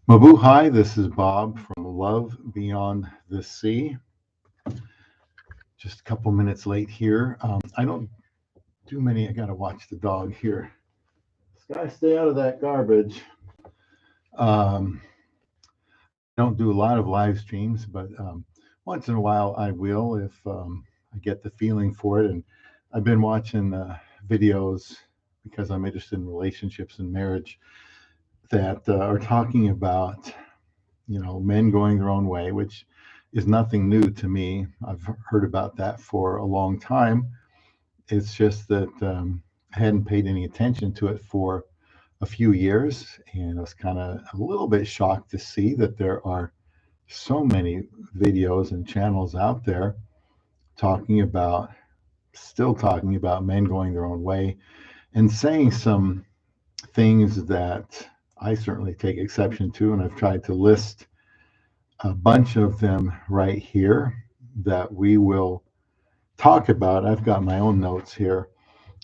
Mabuhay, this is Bob from Love Beyond the Sea. Just a couple minutes late here. I don't do many, I gotta watch the dog here. This guy, stay out of that garbage. Um, don't do a lot of live streams, but once in a while I will if I get the feeling for it. And I've been watching videos because I'm interested in relationships and marriage that are talking about men going their own way, which is nothing new to me. I've heard about that for a long time. It's just that I hadn't paid any attention to it for a few years, and I was kind of a little bit shocked to see that there are so many videos and channels out there talking about, still talking about men going their own way and saying some things that I certainly take exception to, and I've tried to list a bunch of them right here that we will talk about. I've got my own notes here,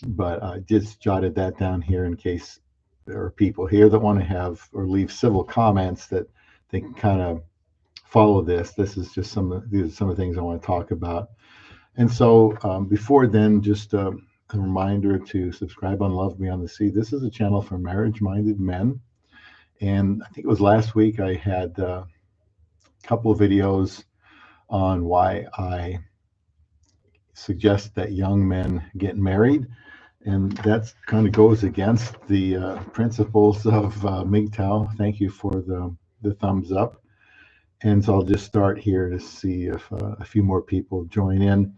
but I just jotted that down here in case there are people here that want to have or leave civil comments that they can kind of follow this. This is just these are some of the things I want to talk about. And so before then, just a reminder to subscribe on Love Beyond the Sea. This is a channel for marriage-minded men. And I think it was last week I had couple of videos on why I suggest that young men get married, and that kind of goes against the principles of MGTOW. Thank you for the thumbs up. And so I'll just start here to see if a few more people join in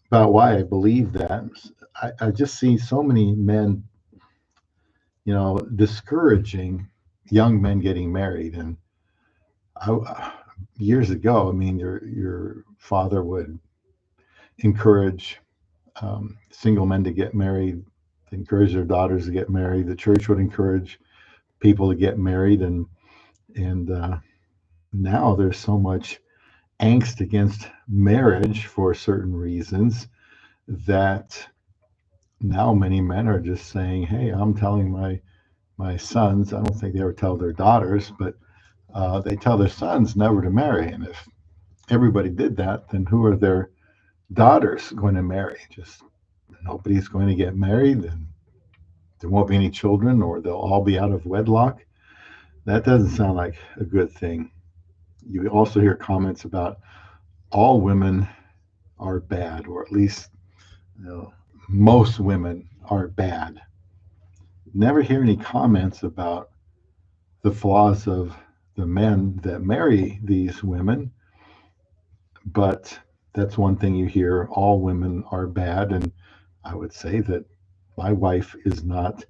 about why I believe that. I just see so many men, discouraging young men getting married. And years ago, I mean, your father would encourage single men to get married, encourage their daughters to get married. The church would encourage people to get married, and now there's so much angst against marriage for certain reasons that now many men are just saying, "Hey, I'm telling my sons." I don't think they ever tell their daughters, but they tell their sons never to marry. And if everybody did that, then who are their daughters going to marry? Just nobody's going to get married, and there won't be any children, or they'll all be out of wedlock. That doesn't sound like a good thing. You also hear comments about all women are bad, or at least you know, most women are bad. Never hear any comments about the flaws of the men that marry these women, but that's one thing you hear: all women are bad. And I would say that my wife is not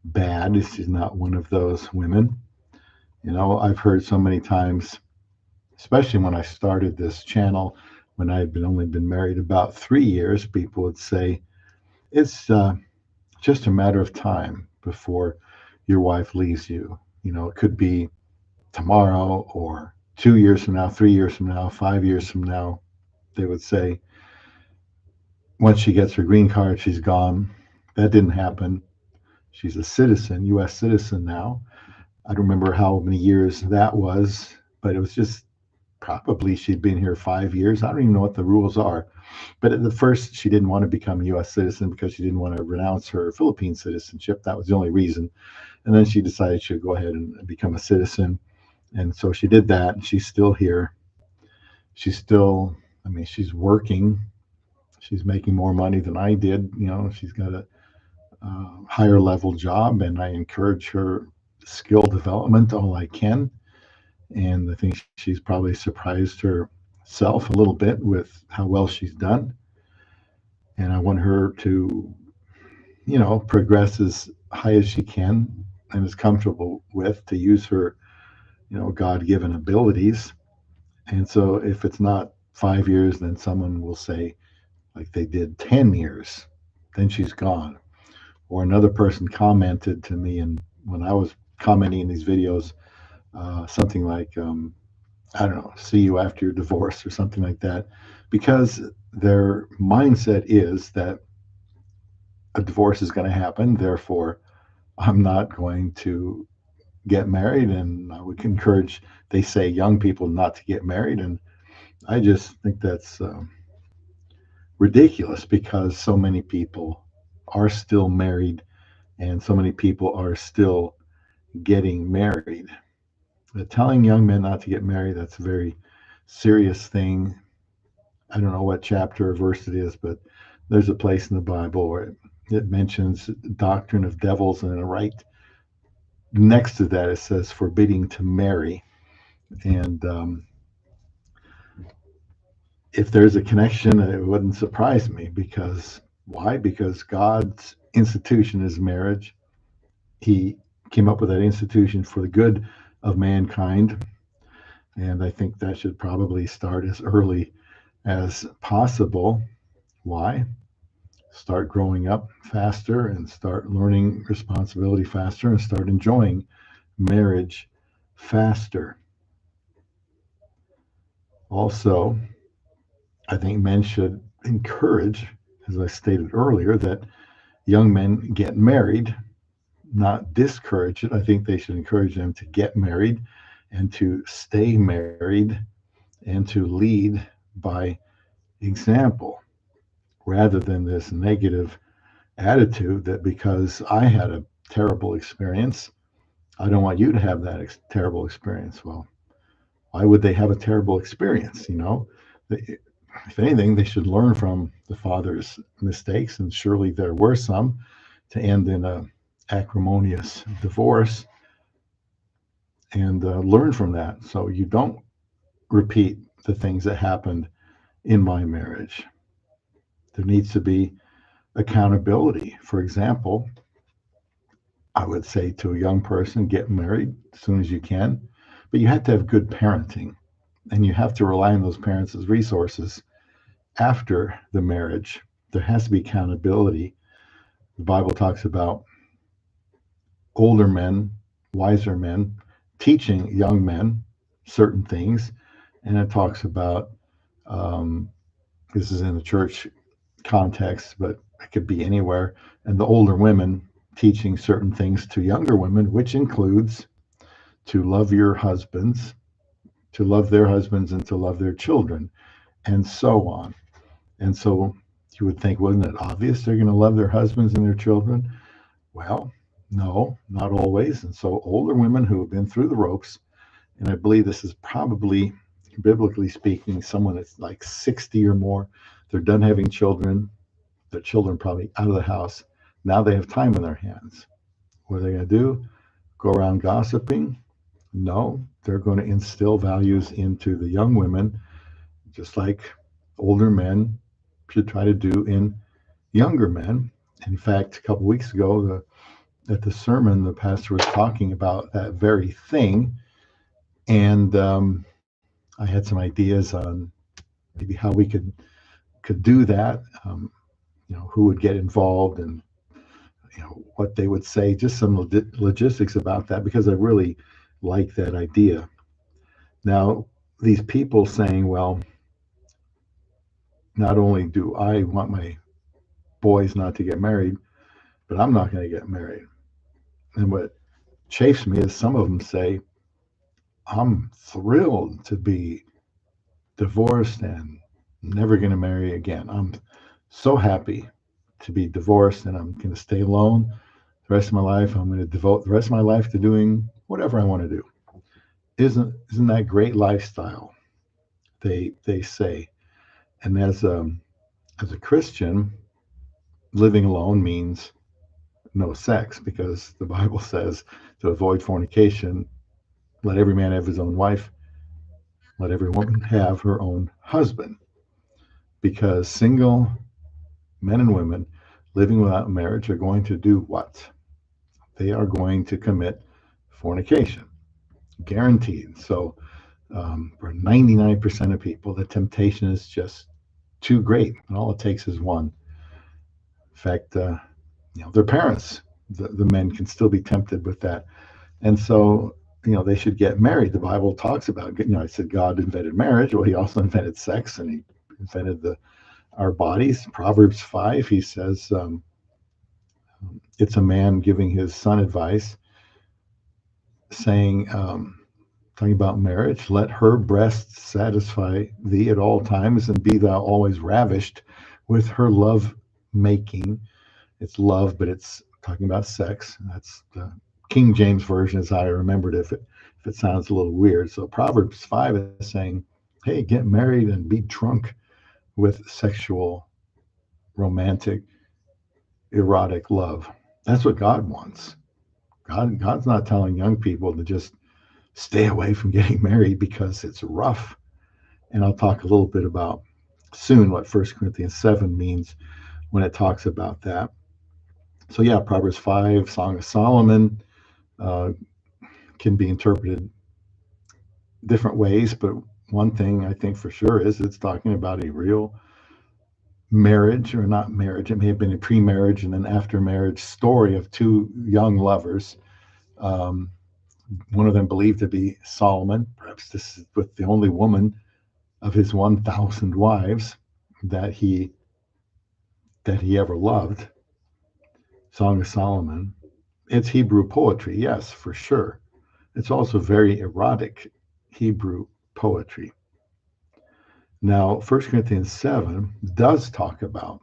bad. She's not one of those women. I've heard so many times, especially when I started this channel, when I had only been married about 3 years, people would say, it's just a matter of time before your wife leaves you. It could be tomorrow or 2 years from now, 3 years from now, 5 years from now. They would say, once she gets her green card, she's gone. That didn't happen. She's a citizen, U.S. citizen now. I don't remember how many years that was, but it was just probably she'd been here 5 years. I don't even know what the rules are. But at the first, she didn't want to become a U.S. citizen because she didn't want to renounce her Philippine citizenship. That was the only reason. And then she decided she'd go ahead and become a citizen. And so she did that, and she's still here. She's still, I mean, she's working. She's making more money than I did. She's got a higher level job, and I encourage her skill development all I can. And I think she's probably surprised herself a little bit with how well she's done. And I want her to, progress as high as she can and is comfortable with, to use her, God given abilities. And so if it's not 5 years, then someone will say, like they did 10 years, then she's gone. Or another person commented to me, and when I was commenting in these videos, something like, I don't know, see you after your divorce or something like that, because their mindset is that a divorce is going to happen. Therefore, I'm not going to get married, and I would encourage, they say, young people not to get married. And I just think that's ridiculous, because so many people are still married and so many people are still getting married. Telling young men not to get married, that's a very serious thing. I don't know what chapter or verse it is, but there's a place in the Bible where it mentions doctrine of devils, and right next to that it says forbidding to marry. And if there's a connection, it wouldn't surprise me, because why? Because God's institution is marriage. He came up with that institution for the good of mankind. And I think that should probably start as early as possible. Why? Start growing up faster and start learning responsibility faster and start enjoying marriage faster. Also, I think men should encourage, as I stated earlier, that young men get married, not discourage it. I think they should encourage them to get married and to stay married and to lead by example, rather than this negative attitude that because I had a terrible experience, I don't want you to have that terrible experience. Well, why would they have a terrible experience? If anything, they should learn from the father's mistakes, and surely there were some, to end in a acrimonious divorce, and learn from that so you don't repeat the things that happened in my marriage. There needs to be accountability. For example, I would say to a young person, get married as soon as you can, but you have to have good parenting, and you have to rely on those parents as resources after the marriage. There has to be accountability. The Bible talks about older men, wiser men, teaching young men certain things, and it talks about, this is in the church context, but it could be anywhere, and the older women teaching certain things to younger women, which includes to love your husbands, to love their husbands, and to love their children, and so on. And so you would think, wasn't it obvious they're going to love their husbands and their children? Well, no, not always. And so older women who have been through the ropes, and I believe this is probably, biblically speaking, someone that's like 60 or more, they're done having children, their children probably out of the house. Now they have time in their hands. What are they going to do? Go around gossiping? No, they're going to instill values into the young women, just like older men should try to do in younger men. In fact, a couple weeks ago, at the sermon, the pastor was talking about that very thing, and I had some ideas on maybe how we could do that. Who would get involved, and what they would say, just some logistics about that, because I really like that idea. Now, these people saying, well, not only do I want my boys not to get married, but I'm not going to get married. And what chafes me is some of them say, I'm thrilled to be divorced and never going to marry again. I'm so happy to be divorced, and I'm going to stay alone the rest of my life. I'm going to devote the rest of my life to doing whatever I want to do. Isn't that great lifestyle? They say. And as a Christian, living alone means no sex, because the Bible says to avoid fornication, let every man have his own wife, let every woman have her own husband. Because single men and women living without marriage are going to do what? They are going to commit fornication, guaranteed. So for 99% of people, the temptation is just too great, and all it takes is one. In fact, their parents, the men, can still be tempted with that. And so, they should get married. The Bible talks about, I said God invented marriage. Well, he also invented sex, and he invented our bodies. Proverbs 5, he says, it's a man giving his son advice. saying, talking about marriage, let her breasts satisfy thee at all times, and be thou always ravished with her love making. It's love, but it's talking about sex. That's the King James version, as I remembered. If it sounds a little weird, so Proverbs 5 is saying, "Hey, get married and be drunk with sexual, romantic, erotic love." That's what God wants. God's not telling young people to just stay away from getting married because it's rough. And I'll talk a little bit about soon what 1 Corinthians 7 means when it talks about that. So yeah, Proverbs 5, Song of Solomon, uh, can be interpreted different ways, but one thing I think for sure is it's talking about a real marriage, or not marriage. It may have been a pre-marriage and then after marriage story of two young lovers. Um, One of them believed to be Solomon. Perhaps this is with the only woman of his 1,000 wives that he ever loved. Song of Solomon. It's Hebrew poetry, yes, for sure. It's also very erotic Hebrew poetry. Now, 1 Corinthians 7 does talk about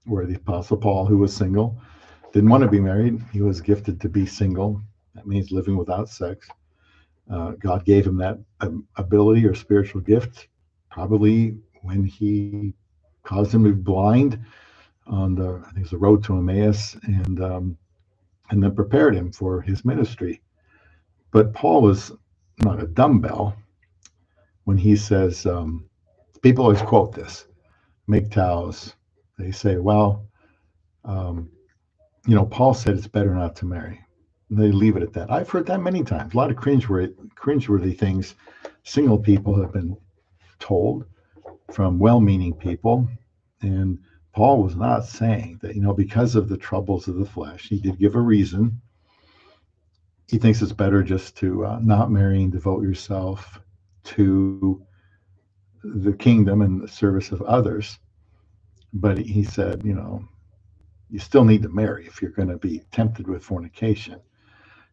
where the Apostle Paul, who was single, didn't want to be married. He was gifted to be single. That means living without sex. God gave him that ability or spiritual gift, probably when he caused him to be blind on I think it was the road to Emmaus, and then prepared him for his ministry. But Paul was not a dumbbell when he says, people always quote this, MGTOWs. They say, well, um, Paul said it's better not to marry. And they leave it at that. I've heard that many times. A lot of cringeworthy things single people have been told from well-meaning people. And Paul was not saying that, because of the troubles of the flesh, he did give a reason. He thinks it's better just to not marry and devote yourself to the kingdom and the service of others. But he said, you still need to marry if you're going to be tempted with fornication.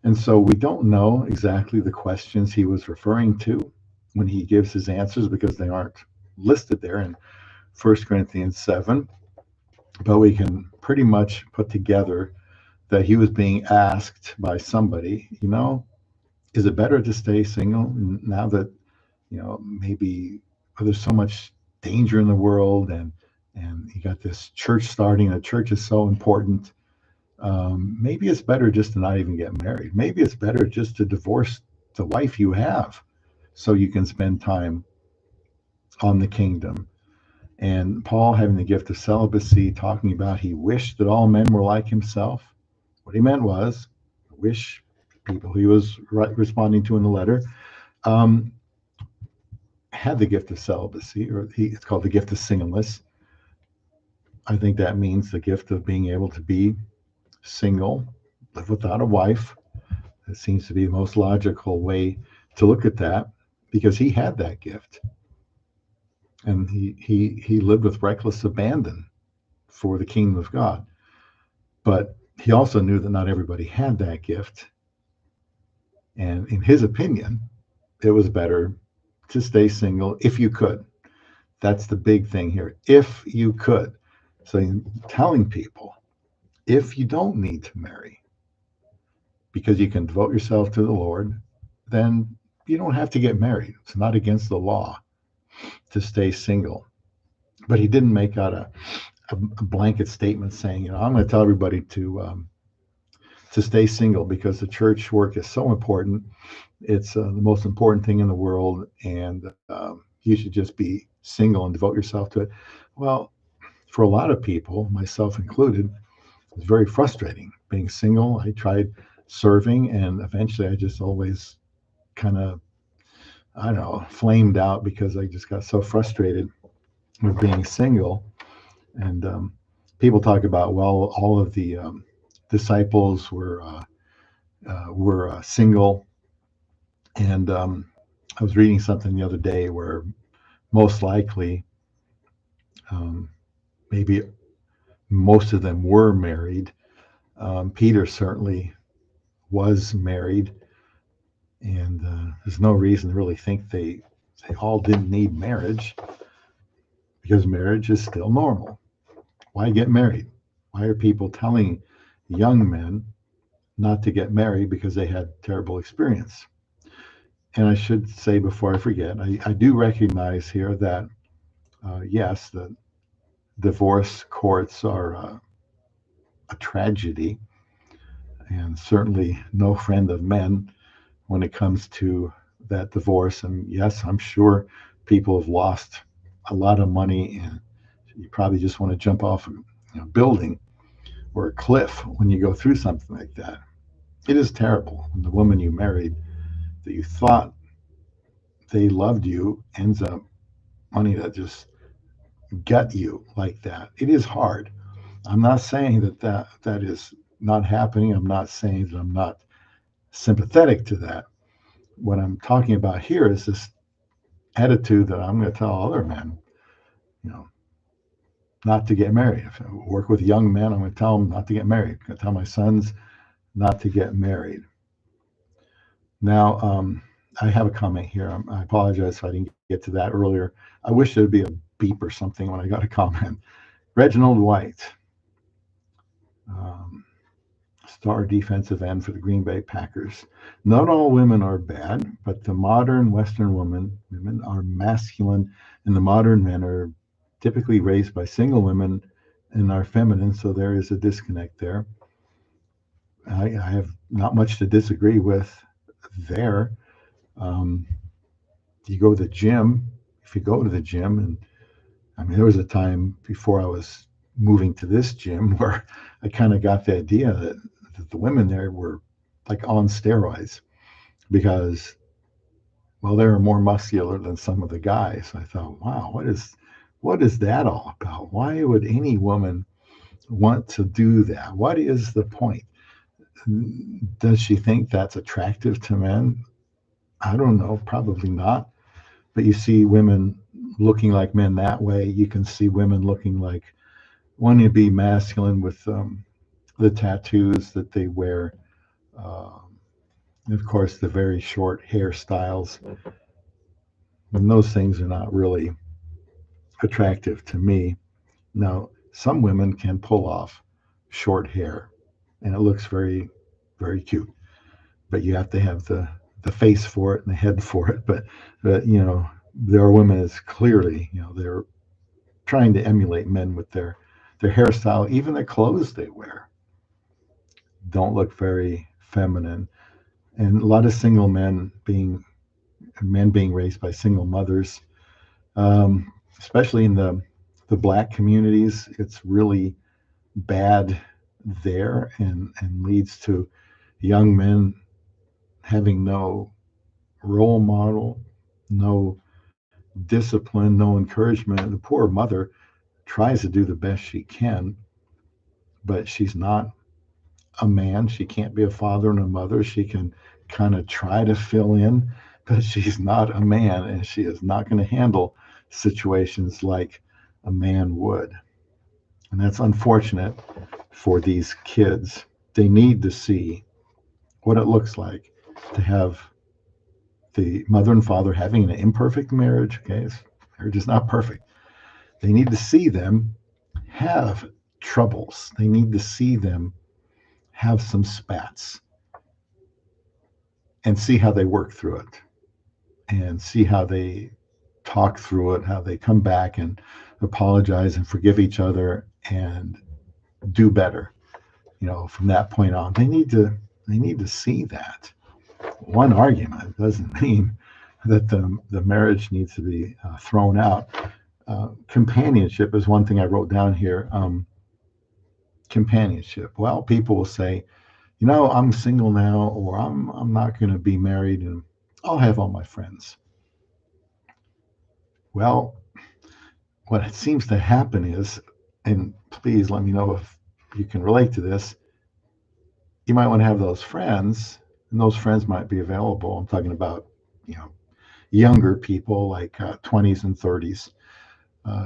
And so we don't know exactly the questions he was referring to when he gives his answers, because they aren't listed there in 1 Corinthians 7. But we can pretty much put together that he was being asked by somebody, is it better to stay single now that, maybe there's so much danger in the world, and you got this church starting. The church is so important. Maybe it's better just to not even get married. Maybe it's better just to divorce the wife you have so you can spend time on the kingdom. And Paul, having the gift of celibacy, talking about he wished that all men were like himself. What he meant was, wish people he was responding to in the letter had the gift of celibacy, or it's called the gift of singleness. I think that means the gift of being able to be single, live without a wife. It seems to be the most logical way to look at that, because he had that gift, and he lived with reckless abandon for the kingdom of God. But he also knew that not everybody had that gift, and in his opinion, it was better to stay single if you could. That's the big thing here. If you could. So telling people, if you don't need to marry because you can devote yourself to the Lord, then you don't have to get married. It's not against the law to stay single. But he didn't make out a blanket statement saying, I'm going to tell everybody to stay single because the church work is so important. It's the most important thing in the world, and you should just be single and devote yourself to it. Well, for a lot of people, myself included, it's very frustrating being single. I tried serving, and eventually I just always kind of, I don't know, flamed out because I just got so frustrated with being single. And people talk about, well, all of the disciples were single. And I was reading something the other day where most likely, maybe most of them were married. Peter certainly was married. And there's no reason to really think they all didn't need marriage, because marriage is still normal. Why get married? Why are people telling young men not to get married because they had terrible experience? And I should say before I forget, I do recognize here that, yes, the divorce courts are a tragedy, and certainly no friend of men when it comes to that divorce. And yes, I'm sure people have lost a lot of money, and you probably just want to jump off a building or a cliff when you go through something like that. It is terrible when the woman you married that you thought they loved you ends up money that just gut you like that. It is hard. I'm not saying that is not happening. I'm not saying that I'm not sympathetic to that. What I'm talking about here is this attitude that I'm going to tell other men, you know, not to get married. If I work with young men, I'm going to tell them not to get married. I'm going to tell my sons not to get married. Now, I have a comment here. I apologize if I didn't get to that earlier. I wish there'd be a beep or something when I got a comment. Reginald White, um, star defensive end for the Green Bay Packers. Not all women are bad, but the modern Western women are masculine, and the modern men are typically raised by single women and are feminine, so there is a disconnect there. I have not much to disagree with there. Um, you go to the gym, if you go to the gym, and I mean, there was a time before I was moving to this gym where I kind of got the idea that the women there were like on steroids because, well, they were more muscular than some of the guys. I thought, wow, what is that all about? Why would any woman want to do that? What is the point? Does she think that's attractive to men? I don't know, probably not. But you see women looking like men that way. You can see women looking like wanting to be masculine with the tattoos that they wear. Of course, the very short hairstyles. And those things are not really attractive to me. Now, some women can pull off short hair, and it looks very, very cute. But you have to have the face for it and the head for it. But there are women that's clearly, they're trying to emulate men with their hairstyle, even the clothes they wear don't look very feminine. And a lot of single men being raised by single mothers, especially in the black communities, it's really bad there, and leads to young men having no role model, no discipline, no encouragement. The poor mother tries to do the best she can, but she's not a man. She can't be a father and a mother. She can kind of try to fill in, but she's not a man, and she is not going to handle situations like a man would. And that's unfortunate for these kids. They need to see what it looks like to have the mother and father having an imperfect marriage. Okay, marriage is not perfect. They need to see them have troubles. They need to see them have some spats and see how they work through it, and see how they talk through it, how they come back and apologize and forgive each other and do better. From that point on, they need to see that. One argument doesn't mean that the marriage needs to be thrown out. Companionship is one thing I wrote down here. Companionship. Well, people will say, I'm single now, or I'm not going to be married, and I'll have all my friends. Well, what it seems to happen is, and please let me know if you can relate to this, you might want to have those friends, and those friends might be available. I'm talking about, younger people like 20s and 30s.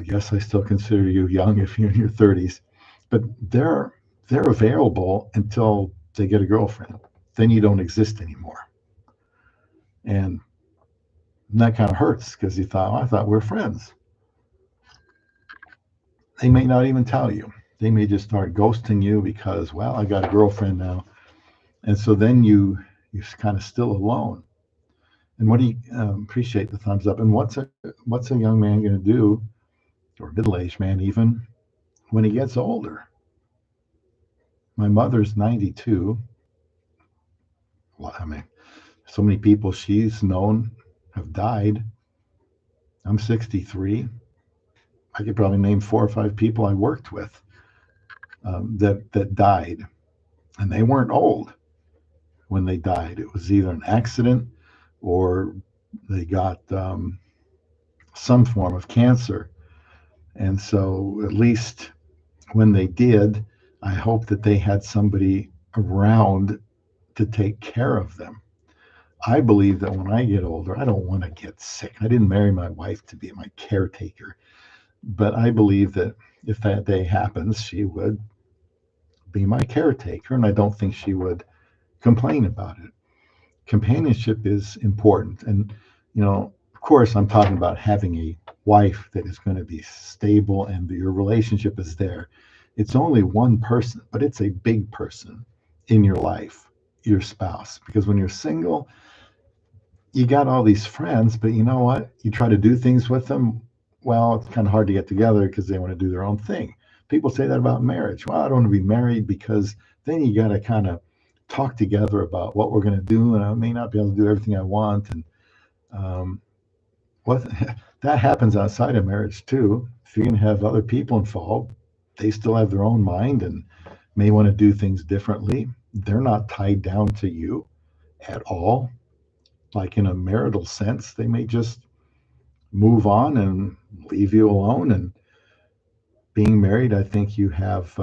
Yes, I still consider you young if you're in your 30s, but they're available until they get a girlfriend. Then you don't exist anymore. And that kind of hurts because you thought, well, I thought we were friends. They may not even tell you. They may just start ghosting you because, well, I got a girlfriend now. And so then you're kind of still alone. And what do you appreciate the thumbs up? And what's a young man going to do, or middle-aged man even, when he gets older? My mother's 92. Well, I mean, so many people she's known have died. I'm 63. I could probably name 4 or 5 people I worked with that died, and they weren't old when they died. It was either an accident or they got some form of cancer. And so, at least when they did, I hope that they had somebody around to take care of them. I believe that when I get older, I don't want to get sick. I didn't marry my wife to be my caretaker, but I believe that if that day happens, she would be my caretaker, and I don't think she would complain about it. Companionship is important. And, of course, I'm talking about having a wife that is going to be stable and your relationship is there. It's only one person, but it's a big person in your life, your spouse. Because when you're single, you got all these friends, but you know what? You try to do things with them. Well, it's kind of hard to get together because they want to do their own thing. People say that about marriage. Well, I don't want to be married because then you got to kind of talk together about what we're going to do, and I may not be able to do everything I want. And um, what that happens outside of marriage too. If you're going to have other people involved, they still have their own mind and may want to do things differently. They're not tied down to you at all. Like in a marital sense, they may just move on and leave you alone. And being married, I think you have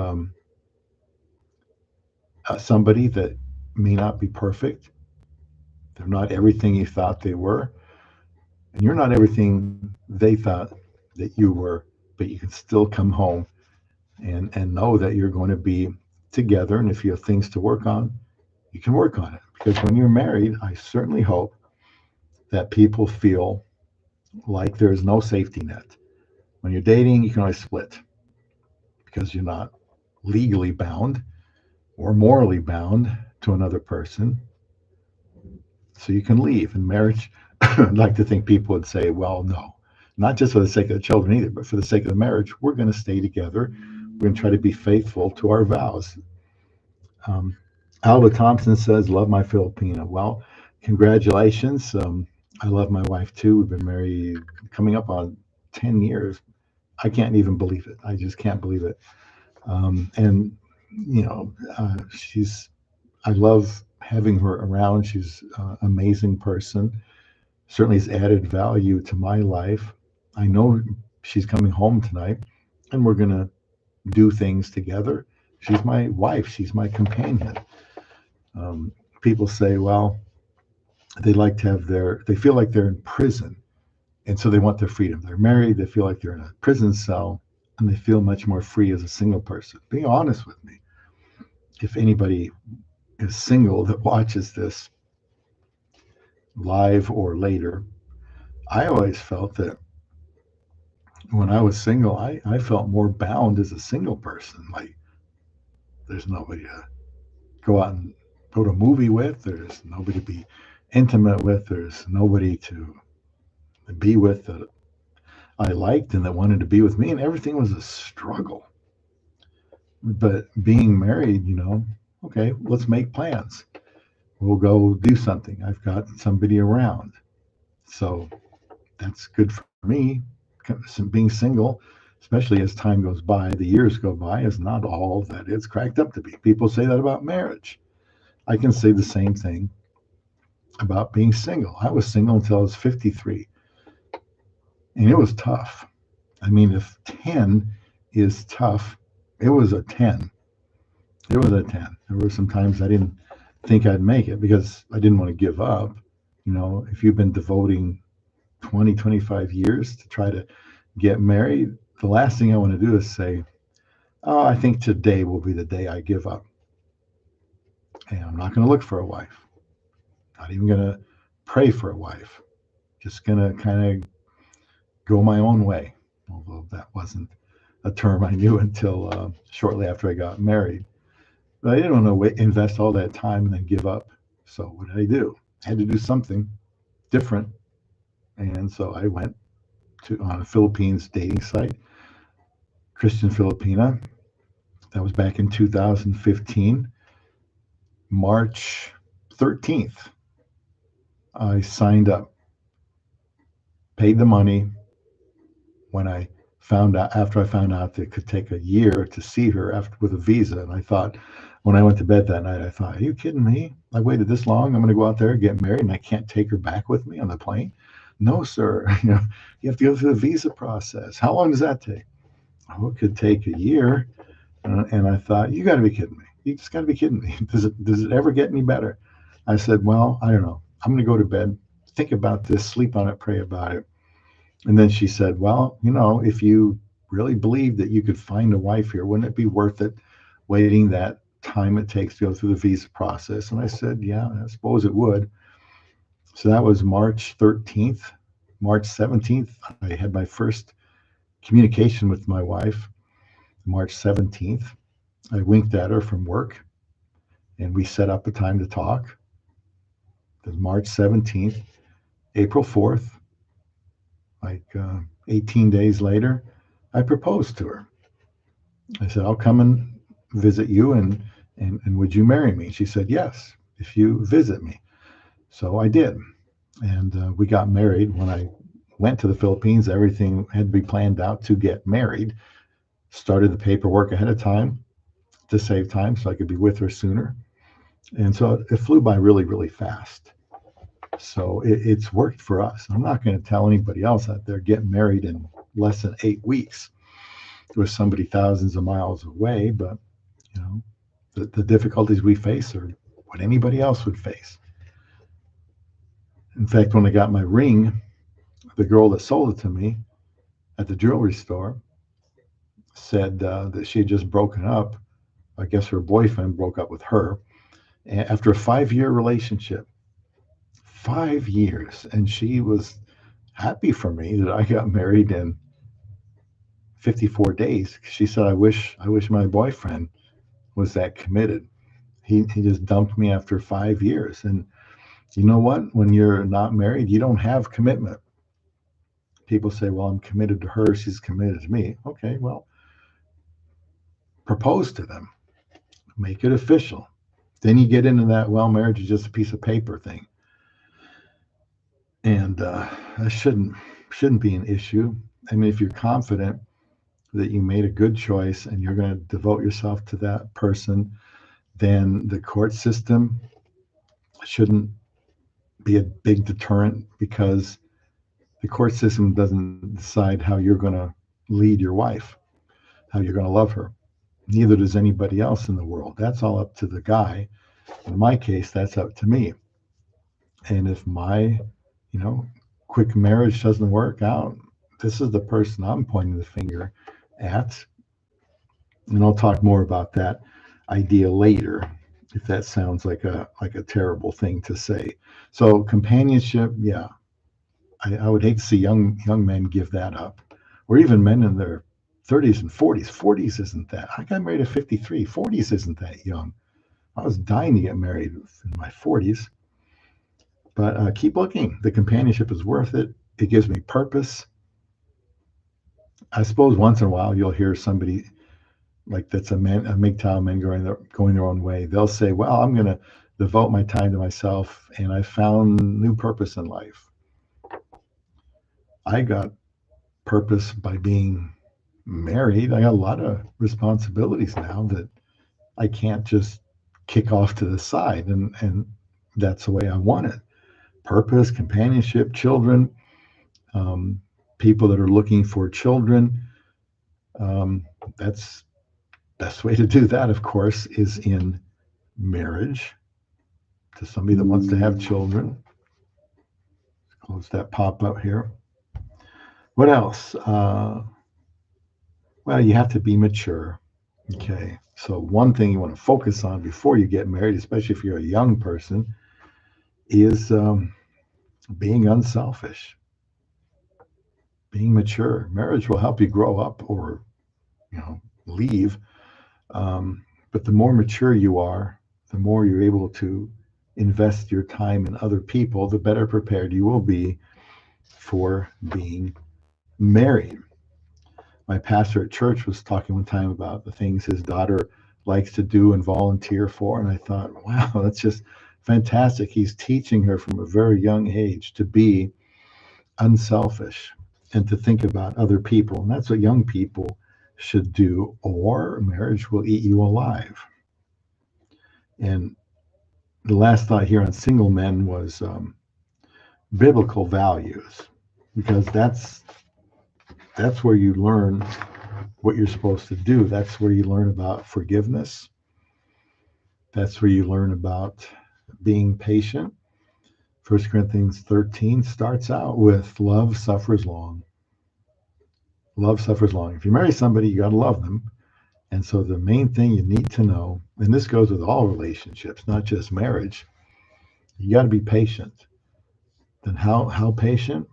somebody that may not be perfect. They're not everything you thought they were, and you're not everything they thought that you were, but you can still come home and know that you're going to be together. And if you have things to work on, you can work on it. Because when you're married, I certainly hope that people feel like there's no safety net. When you're dating, you can always split because you're not legally bound or morally bound to another person. So you can leave. In marriage, I'd like to think people would say, well, no, not just for the sake of the children either, but for the sake of the marriage, we're going to stay together. We're going to try to be faithful to our vows. Um, Alba Thompson says, love my Filipina. Well, congratulations. I love my wife too. We've been married coming up on 10 years. I can't even believe it. I just can't believe it. And, I love having her around. She's an amazing person. Certainly has added value to my life. I know she's coming home tonight and we're going to do things together. She's my wife. She's my companion. People say, well, they feel like they're in prison. And so they want their freedom. They're married. They feel like they're in a prison cell and they feel much more free as a single person. Be honest with me. If anybody is single that watches this live or later, I always felt that when I was single, I felt more bound as a single person. Like there's nobody to go out and go to a movie with. There's nobody to be intimate with. There's nobody to be with that I liked and that wanted to be with me. And everything was a struggle. But being married, okay, let's make plans. We'll go do something. I've got somebody around. So that's good for me. Being single, especially as time goes by, the years go by, is not all that it's cracked up to be. People say that about marriage. I can say the same thing about being single. I was single until I was 53, and it was tough. I mean, if 10 is tough, it was a 10. It was a 10. There were some times I didn't think I'd make it because I didn't want to give up. If you've been devoting 20, 25 years to try to get married, the last thing I want to do is say, oh, I think today will be the day I give up. And I'm not going to look for a wife. Not even going to pray for a wife. Just gonna kind of go my own way, although that wasn't a term I knew until shortly after I got married. But I didn't want to invest all that time and then give up. So what did I do? I had to do something different, and so I went on a Philippines dating site, Christian Filipina. That was back in 2015, March 13th. I signed up, paid the money. When I found out, after I found out that it could take a year to see her after with a visa, and I thought, when I went to bed that night, I thought, are you kidding me? I waited this long. I'm going to go out there, get married, and I can't take her back with me on the plane? No, sir. You have to go through the visa process. How long does that take? Oh, it could take a year. And I thought, you got to be kidding me. You just got to be kidding me. Does it ever get any better? I said, well, I don't know. I'm going to go to bed, think about this, sleep on it, pray about it. And then she said, well, if you really believe that you could find a wife here, wouldn't it be worth it waiting that time it takes to go through the visa process? And I said, yeah, I suppose it would. So that was March 13th. March 17th, I had my first communication with my wife. March 17th, I winked at her from work and we set up a time to talk. It was March 17th. April 4th, like 18 days later, I proposed to her. I said, I'll come and visit you and would you marry me? She said, yes, if you visit me. So I did. And we got married. When I went to the Philippines, everything had to be planned out to get married. Started the paperwork ahead of time to save time so I could be with her sooner. And so it flew by really, really fast. So it's worked for us. I'm not going to tell anybody else out there get married in less than 8 weeks with somebody thousands of miles away. But, the difficulties we face are what anybody else would face. In fact, when I got my ring, the girl that sold it to me at the jewelry store said that she had just broken up. I guess her boyfriend broke up with her after a 5-year relationship. 5 years. And she was happy for me that I got married in 54 days. She said, I wish my boyfriend was that committed. He just dumped me after 5 years. And you know what? When you're not married, you don't have commitment. People say, well, I'm committed to her. She's committed to me. Okay, well, propose to them. Make it official. Then you get into that, well, marriage is just a piece of paper thing. And that shouldn't be an issue. I mean, if you're confident that you made a good choice and you're going to devote yourself to that person, then the court system shouldn't be a big deterrent, because the court system doesn't decide how you're going to lead your wife, how you're going to love her. Neither does anybody else in the world. That's all up to the guy. In my case, that's up to me. And if my, quick marriage doesn't work out, this is the person I'm pointing the finger at. And I'll talk more about that idea later, if that sounds like a terrible thing to say. So companionship, yeah, I would hate to see young men give that up, or even men in their 30s and 40s. 40s isn't that. I got married at 53. 40s isn't that young. I was dying to get married in my 40s. But keep looking. The companionship is worth it. It gives me purpose. I suppose once in a while you'll hear somebody like that's a MGTOW man going their own way. They'll say, well, I'm going to devote my time to myself and I found new purpose in life. I got purpose by being married. I got a lot of responsibilities now that I can't just kick off to the side, and that's the way I want it. Purpose, companionship, children, people that are looking for children. That's best way to do that, of course, is in marriage to somebody that wants to have children. Close that pop up here. What else? Well, you have to be mature. Okay. So one thing you want to focus on before you get married, especially if you're a young person, is being unselfish, being mature. Marriage will help you grow up or, leave. But the more mature you are, the more you're able to invest your time in other people, the better prepared you will be for being married. My pastor at church was talking one time about the things his daughter likes to do and volunteer for. And I thought, wow, that's just fantastic. He's teaching her from a very young age to be unselfish and to think about other people. And that's what young people should do, or marriage will eat you alive. And the last thought here on single men was biblical values, because that's where you learn what you're supposed to do. That's where you learn about forgiveness. That's where you learn about being patient. 1 Corinthians 13 starts out with love suffers long. Love suffers long. If you marry somebody, you got to love them. And so the main thing you need to know, and this goes with all relationships, not just marriage, you got to be patient. Then how patient?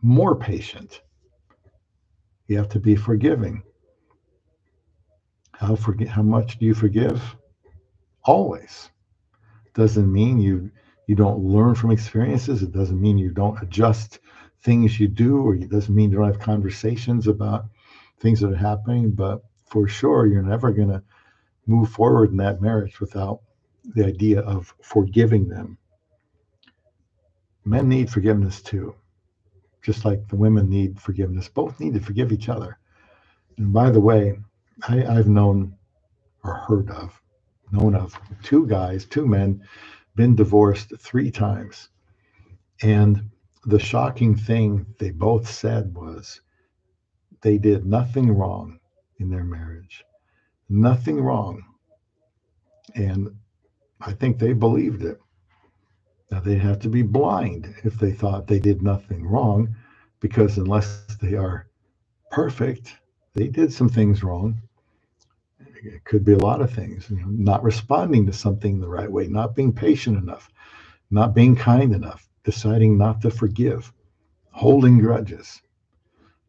More patient. You have to be forgiving. How much do you forgive? Always. Doesn't mean you don't learn from experiences. It doesn't mean you don't adjust things you do, or it doesn't mean you don't have conversations about things that are happening. But for sure, you're never going to move forward in that marriage without the idea of forgiving them. Men need forgiveness too, just like the women need forgiveness. Both need to forgive each other. And by the way, I've known of two men, been divorced 3 times. And the shocking thing they both said was they did nothing wrong in their marriage. Nothing wrong. And I think they believed it. Now, they'd have to be blind if they thought they did nothing wrong, because unless they are perfect, they did some things wrong. It could be a lot of things, not responding to something the right way, not being patient enough, not being kind enough, deciding not to forgive, holding grudges.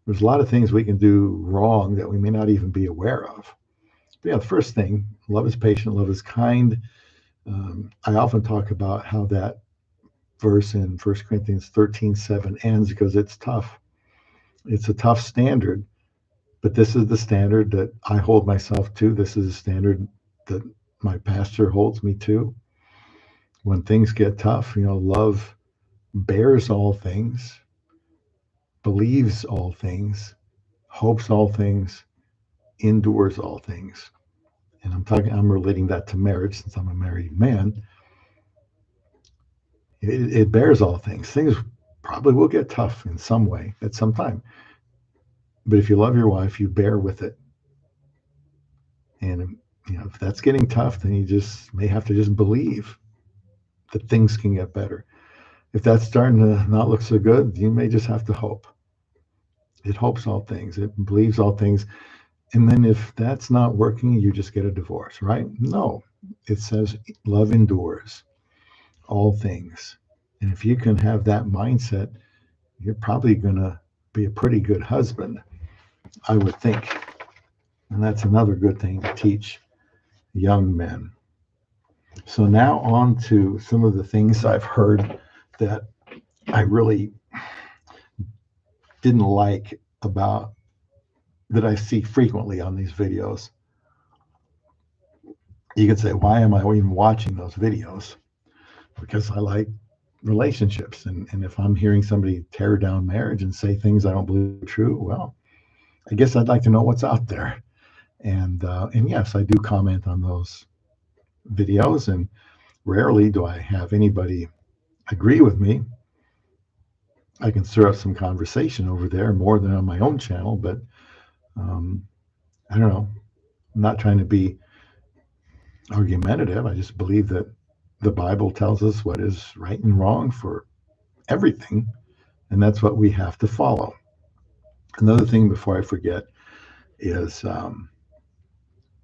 There's a lot of things we can do wrong that we may not even be aware of. But yeah, the first thing, love is patient, love is kind. I often talk about how that verse in 1 Corinthians 13:7 ends, because it's tough. It's a tough standard, but this is the standard that I hold myself to. This is the standard that my pastor holds me to. When things get tough, love bears all things, believes all things, hopes all things, endures all things. And I'm relating that to marriage, since I'm a married man. It bears all things. Things probably will get tough in some way at some time. But if you love your wife, you bear with it. And if that's getting tough, then you just may have to just believe that things can get better. If that's starting to not look so good, you may just have to hope. It hopes all things. It believes all things. And then if that's not working, you just get a divorce, right? No, it says love endures all things. And if you can have that mindset, you're probably going to be a pretty good husband, I would think. And that's another good thing to teach young men. So now on to some of the things I've heard that I really didn't like about, that I see frequently on these videos. You could say, why am I even watching those videos? Because I like relationships. And if I'm hearing somebody tear down marriage and say things I don't believe are true, well, I guess I'd like to know what's out there. And yes, I do comment on those videos, and rarely do I have anybody agree with me. I can stir up some conversation over there more than on my own channel, but I don't know. I'm not trying to be argumentative. I just believe that the Bible tells us what is right and wrong for everything, and that's what we have to follow. Another thing before I forget is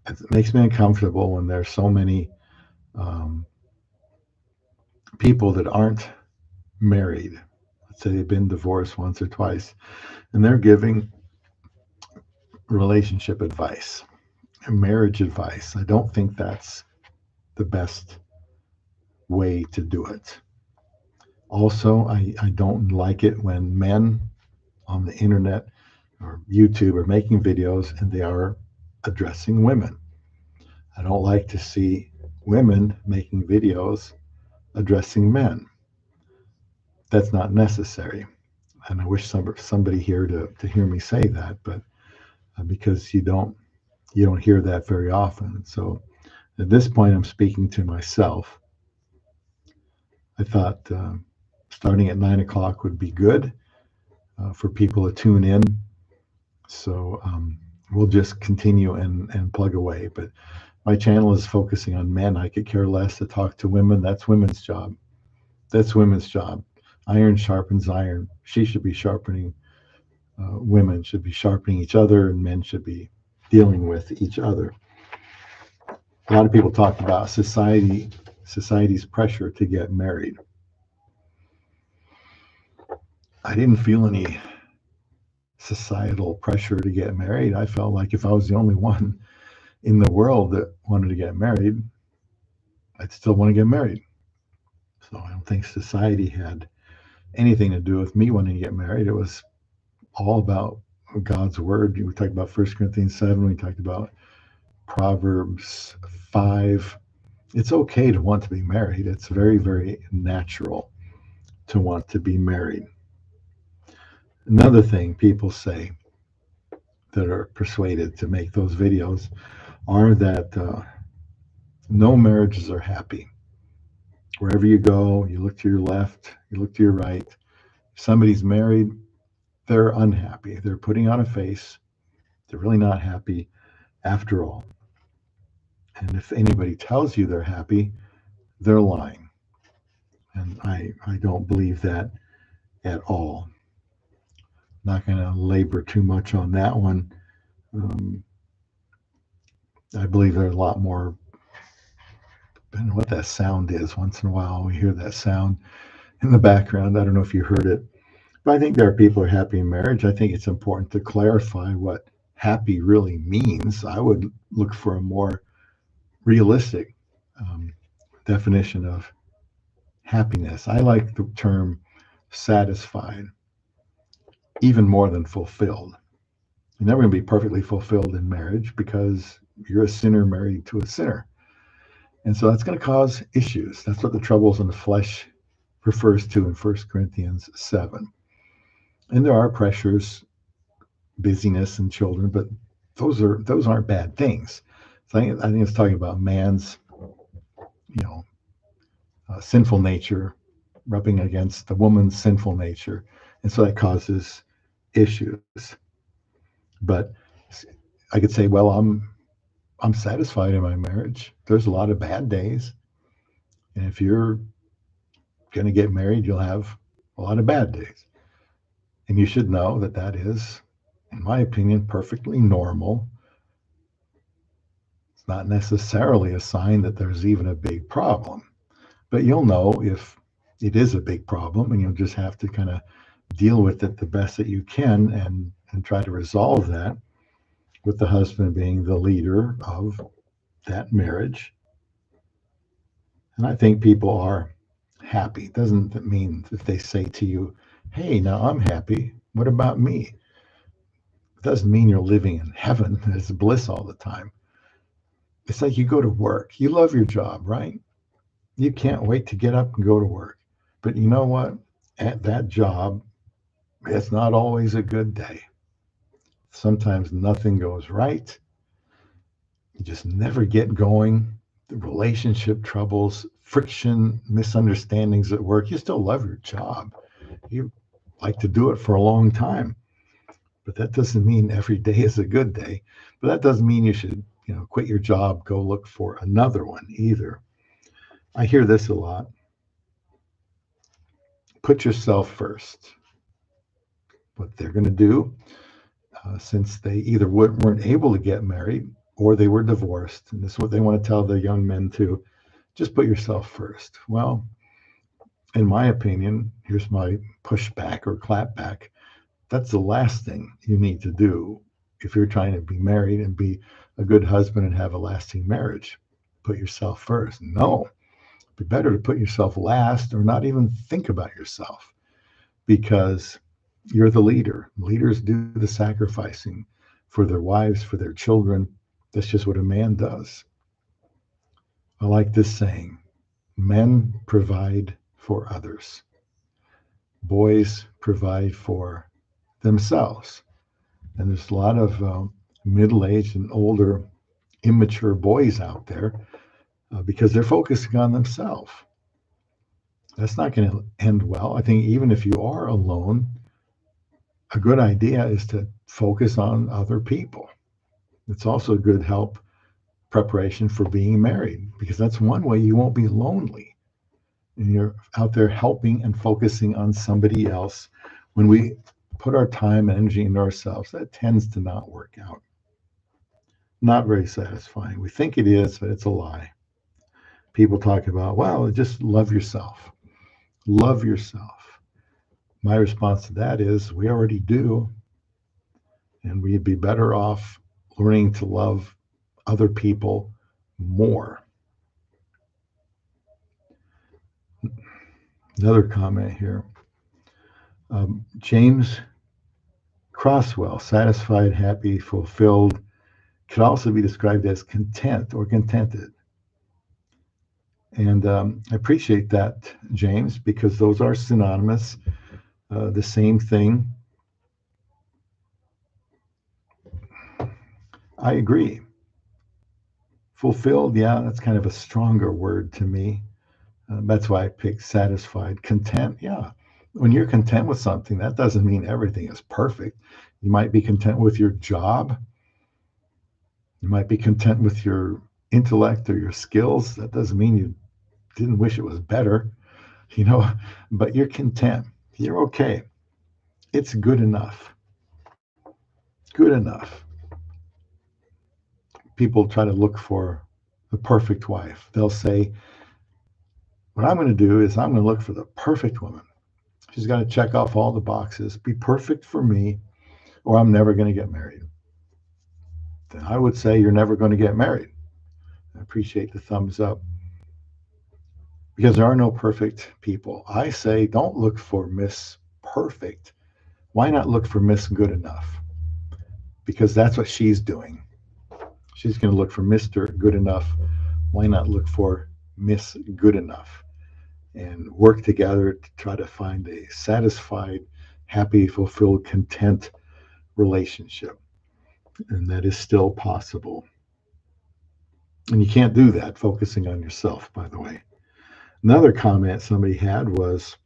it makes me uncomfortable when there's so many people that aren't married. Let's say they've been divorced once or twice, and they're giving relationship advice, marriage advice. I don't think that's the best way to do it. Also, I don't like it when men on the internet or YouTube are making videos and they are addressing women. I don't like to see women making videos addressing men. That's not necessary. And I wish somebody here to hear me say that, but because you don't hear that very often. So at this point, I'm speaking to myself. I thought starting at 9 o'clock would be good for people to tune in. So we'll just continue and plug away. But my channel is focusing on men. I could care less to talk to women. That's women's job. That's women's job. Iron sharpens iron. She should be sharpening. Women should be sharpening each other, and men should be dealing with each other. A lot of people talk about society's pressure to get married. I didn't feel any societal pressure to get married. I felt like if I was the only one in the world that wanted to get married, I'd still want to get married. So I don't think society had anything to do with me wanting to get married. It was all about God's word. We talked about 1 Corinthians 7. We talked about Proverbs 5. It's okay to want to be married. It's very, very natural to want to be married. Another thing people say that are persuaded to make those videos are that no marriages are happy. Wherever you go, you look to your left, you look to your right. If somebody's married, they're unhappy. They're putting on a face. They're really not happy after all. And if anybody tells you they're happy, they're lying. And I don't believe that at all. Not going to labor too much on that one. I believe there are a lot more. I don't know what that sound is. Once in a while, we hear that sound in the background. I don't know if you heard it. But I think there are people who are happy in marriage. I think it's important to clarify what happy really means. I would look for a more realistic definition of happiness. I like the term satisfied even more than fulfilled. You're never going to be perfectly fulfilled in marriage because you're a sinner married to a sinner. And so that's going to cause issues. That's what the troubles in the flesh refers to in 1 Corinthians 7. And there are pressures, busyness, and children, but those aren't bad things. So I think it's talking about man's, sinful nature rubbing against the woman's sinful nature, and so that causes issues. But I could say, well, I'm satisfied in my marriage. There's a lot of bad days, and if you're going to get married, you'll have a lot of bad days, and you should know that is, in my opinion, perfectly normal. It's not necessarily a sign that there's even a big problem, but you'll know if it is a big problem, and you'll just have to kind of deal with it the best that you can and try to resolve that with the husband being the leader of that marriage. And I think people are happy. It doesn't mean if they say to you, hey, now I'm happy, what about me? It doesn't mean you're living in heaven. It's bliss all the time. It's like you go to work. You love your job, right? You can't wait to get up and go to work. But you know what? At that job, it's not always a good day. Sometimes nothing goes right. You just never get going. The relationship troubles, friction, misunderstandings at work. You still love your job. You like to do it for a long time. But that doesn't mean every day is a good day. But that doesn't mean you should, quit your job, go look for another one either. I hear this a lot. Put yourself first. What they're going to do, since they either weren't able to get married or they were divorced, and this is what they want to tell the young men too, just put yourself first. Well, in my opinion, here's my pushback or clapback. That's the last thing you need to do if you're trying to be married and be a good husband and have a lasting marriage. Put yourself first. No, it'd be better to put yourself last or not even think about yourself, because you're the leader. Leaders do the sacrificing for their wives, for their children. That's just what a man does. I like this saying: men provide for others, boys provide for themselves. And there's a lot of middle-aged and older immature boys out there because they're focusing on themselves. That's not going to end well. I think even if you are alone, a good idea is to focus on other people. It's also a good help preparation for being married, because that's one way you won't be lonely. And you're out there helping and focusing on somebody else. When we put our time and energy into ourselves, that tends to not work out. Not very satisfying. We think it is, but it's a lie. People talk about, well, just love yourself. Love yourself. My response to that is, we already do. And we'd be better off learning to love other people more. Another comment here. James Crosswell, satisfied, happy, fulfilled, could also be described as content or contented. And I appreciate that, James, because those are synonymous, the same thing. I agree. Fulfilled, yeah, that's kind of a stronger word to me. That's why I picked satisfied. Content, yeah. When you're content with something, that doesn't mean everything is perfect. You might be content with your job. You might be content with your intellect or your skills. That doesn't mean you didn't wish it was better, but you're content. You're okay. It's good enough. Good enough. People try to look for the perfect wife. They'll say, what I'm going to do is I'm going to look for the perfect woman. She's got to check off all the boxes, be perfect for me, or I'm never going to get married. Then I would say you're never going to get married. I appreciate the thumbs up, because there are no perfect people. I say don't look for Miss Perfect. Why not look for Miss Good Enough? Because that's what she's doing. She's going to look for Mr. Good Enough. Why not look for Miss Good Enough and work together to try to find a satisfied, happy, fulfilled, content relationship? And that is still possible. And you can't do that focusing on yourself, by the way. Another comment somebody had was,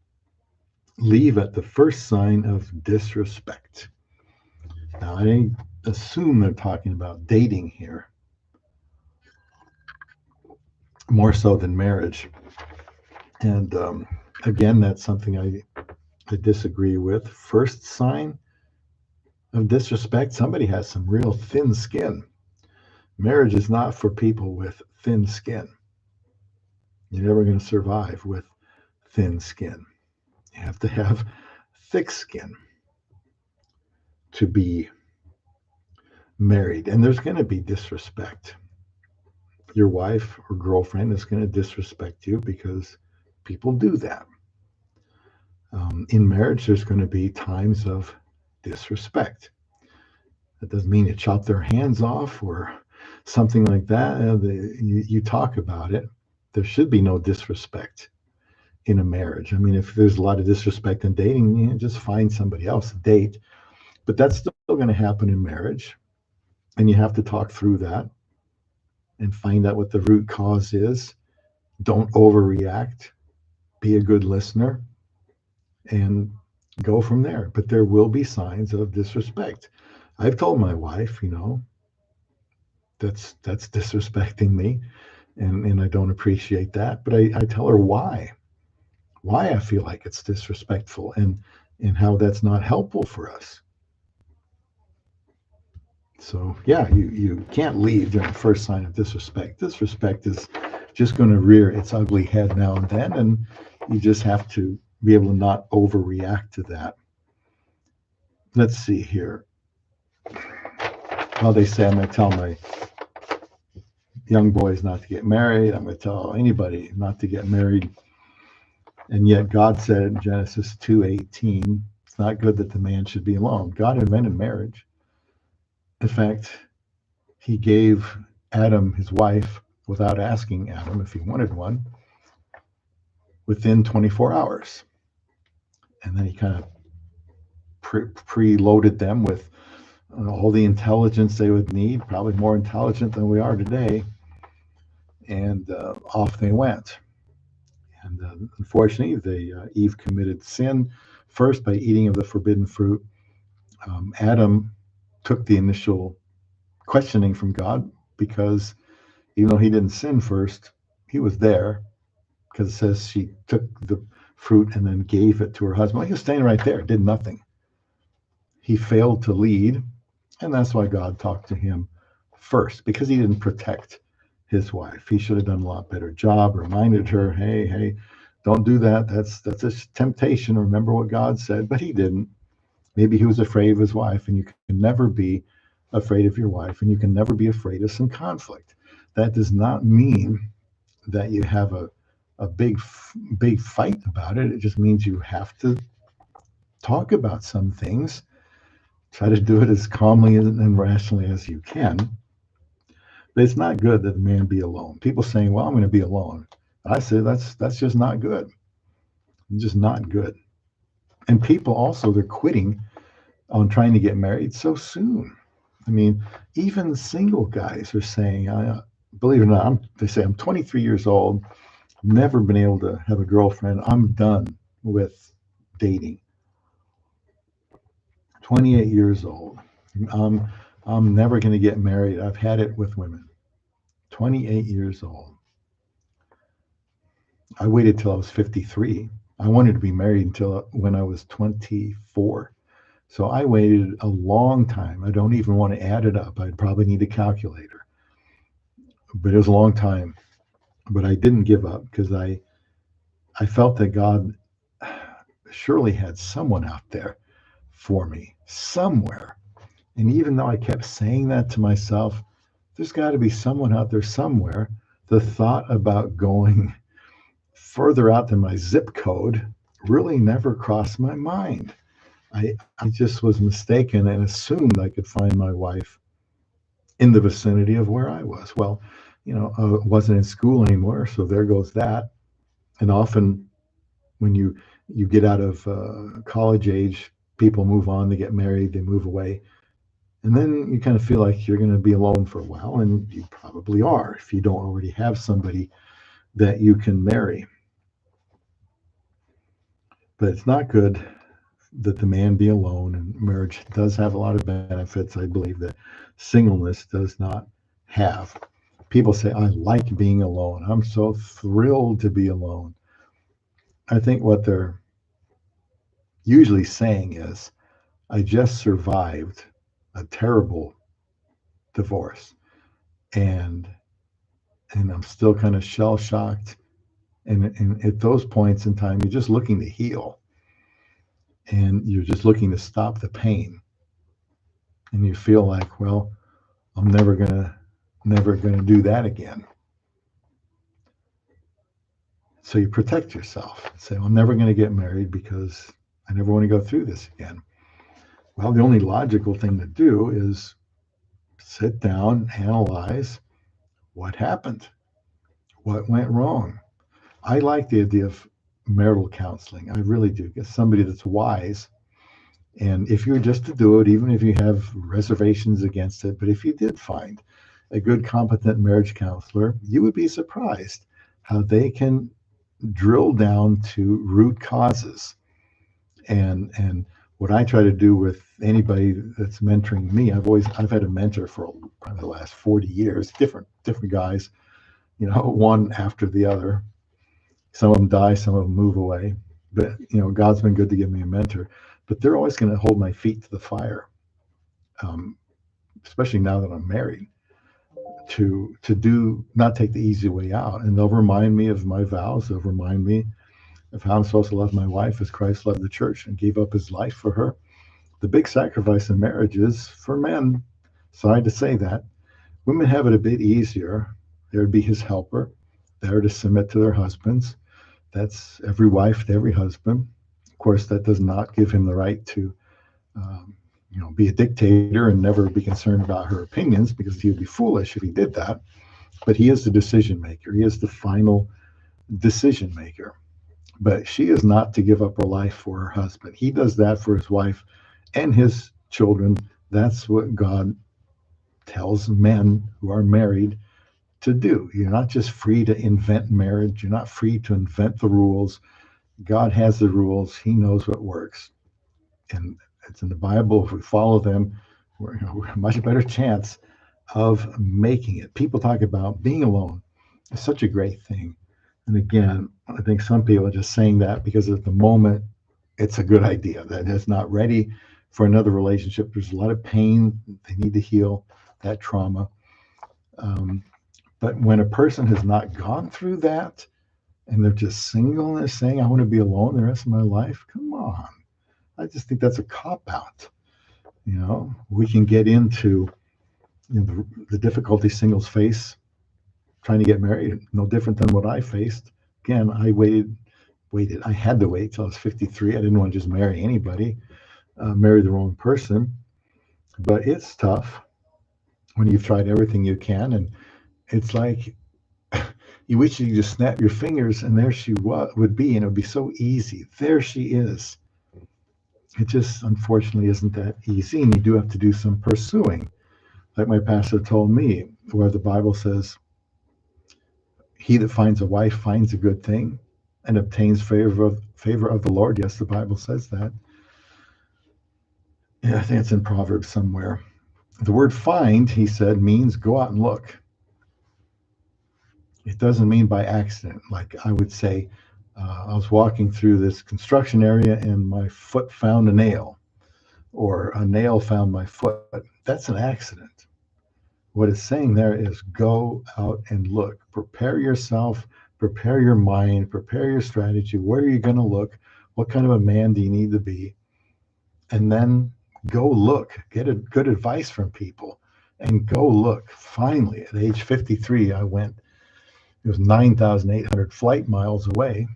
leave at the first sign of disrespect. Now, I assume they're talking about dating here, more so than marriage. And again, that's something I disagree with. First sign of disrespect, somebody has some real thin skin. Marriage is not for people with thin skin. You're never going to survive with thin skin. You have to have thick skin to be married. And there's going to be disrespect. Your wife or girlfriend is going to disrespect you because people do that. In marriage, there's going to be times of disrespect. That doesn't mean you chop their hands off or something like that. You talk about it. There should be no disrespect in a marriage. I mean, if there's a lot of disrespect in dating, just find somebody else to date. But that's still going to happen in marriage. And you have to talk through that and find out what the root cause is. Don't overreact. Be a good listener and go from there. But there will be signs of disrespect. I've told my wife, that's disrespecting me, and I don't appreciate that. But I tell her why I feel like it's disrespectful and how that's not helpful for us. So yeah, you can't leave during the first sign of disrespect. Disrespect is just going to rear its ugly head now and then, and You just have to be able to not overreact to that. Let's see here. Well, they say I'm going to tell my young boys not to get married. I'm going to tell anybody not to get married. And yet God said in Genesis 2:18, it's not good that the man should be alone. God invented marriage. In fact, he gave Adam his wife without asking Adam if he wanted one within 24 hours. And then he kind of preloaded them with all the intelligence they would need, probably more intelligent than we are today. And off they went. And unfortunately, Eve committed sin first by eating of the forbidden fruit. Adam took the initial questioning from God because even though he didn't sin first, he was there, because it says she took the fruit and then gave it to her husband. He was standing right there, did nothing. He failed to lead, and that's why God talked to him first, because he didn't protect his wife. He should have done a lot better job, reminded her, hey, don't do that. That's a temptation. Remember what God said, but he didn't. Maybe he was afraid of his wife, and you can never be afraid of your wife, and you can never be afraid of some conflict. That does not mean that you have a big fight about it. It just means you have to talk about some things. Try to do it as calmly and rationally as you can. But it's not good that the man be alone. People saying, well, I'm going to be alone. I say that's just not good. It's just not good. And people also, they're quitting on trying to get married so soon. I mean, even single guys are saying, believe it or not, they say I'm 23 years old, never been able to have a girlfriend. I'm done with dating. 28 years old. I'm never going to get married. I've had it with women. 28 years old. I waited till I was 53. I wanted to be married until when I was 24. So I waited a long time. I don't even want to add it up. I'd probably need a calculator. But it was a long time. But I didn't give up because I felt that God surely had someone out there for me somewhere. And even though I kept saying that to myself, there's got to be someone out there somewhere. The thought about going further out than my zip code really never crossed my mind. I just was mistaken and assumed I could find my wife in the vicinity of where I was. Well, I wasn't in school anymore, so there goes that. And often when you get out of college age, people move on, they get married, they move away. And then you kind of feel like you're going to be alone for a while, and you probably are if you don't already have somebody that you can marry. But it's not good that the man be alone, and marriage does have a lot of benefits, I believe, that singleness does not have. People say, I like being alone. I'm so thrilled to be alone. I think what they're usually saying is, I just survived a terrible divorce, and I'm still kind of shell-shocked. And at those points in time, you're just looking to heal, and you're just looking to stop the pain. And you feel like, well, I'm never gonna do that again. So you protect yourself. Say, well, I'm never going to get married because I never want to go through this again. Well, the only logical thing to do is sit down, analyze what happened, what went wrong. I like the idea of marital counseling. I really do. Get somebody that's wise. And if you were just to do it, even if you have reservations against it, but if you did find a good, competent marriage counselor, you would be surprised how they can drill down to root causes. And what I try to do with anybody that's mentoring me, I've had a mentor for probably the last 40 years, different guys, one after the other. Some of them die, some of them move away. But God's been good to give me a mentor. But they're always going to hold my feet to the fire, especially now that I'm married, to not take the easy way out. And they'll remind me of my vows. They'll remind me If I'm supposed to love my wife as Christ loved the church and gave up his life for her, the big sacrifice in marriage is for men. Sorry to say that. Women have it a bit easier. They would be his helper. They're to submit to their husbands. That's every wife to every husband. Of course, that does not give him the right to, be a dictator and never be concerned about her opinions, because he would be foolish if he did that. But he is the decision maker. He is the final decision maker. But she is not to give up her life for her husband. He does that for his wife and his children. That's what God tells men who are married to do. You're not just free to invent marriage. You're not free to invent the rules. God has the rules. He knows what works. And it's in the Bible. If we follow them, we're a much better chance of making it. People talk about being alone. It's such a great thing. And again, I think some people are just saying that because at the moment it's a good idea, that it's not ready for another relationship. There's a lot of pain. They need to heal that trauma. But when a person has not gone through that and they're just single and they're saying, I want to be alone the rest of my life, come on. I just think that's a cop out. We can get into the difficulty singles face trying to get married, no different than what I faced. Again, I waited. I had to wait till I was 53. I didn't want to just marry anybody, marry the wrong person. But it's tough when you've tried everything you can, and it's like you wish you could just snap your fingers and there she would be, and it would be so easy. There she is. It just unfortunately isn't that easy, and you do have to do some pursuing. Like my pastor told me, where the Bible says, he that finds a wife finds a good thing and obtains favor of the Lord. Yes, the Bible says that. Yeah, I think it's in Proverbs somewhere. The word find, he said, means go out and look. It doesn't mean by accident. Like I would say, I was walking through this construction area and my foot found a nail, or a nail found my foot. That's an accident. What it's saying there is go out and look. Prepare yourself, prepare your mind, prepare your strategy. Where are you going to look? What kind of a man do you need to be? And then go look. Get a good advice from people and go look. Finally, at age 53, I went, it was 9,800 flight miles away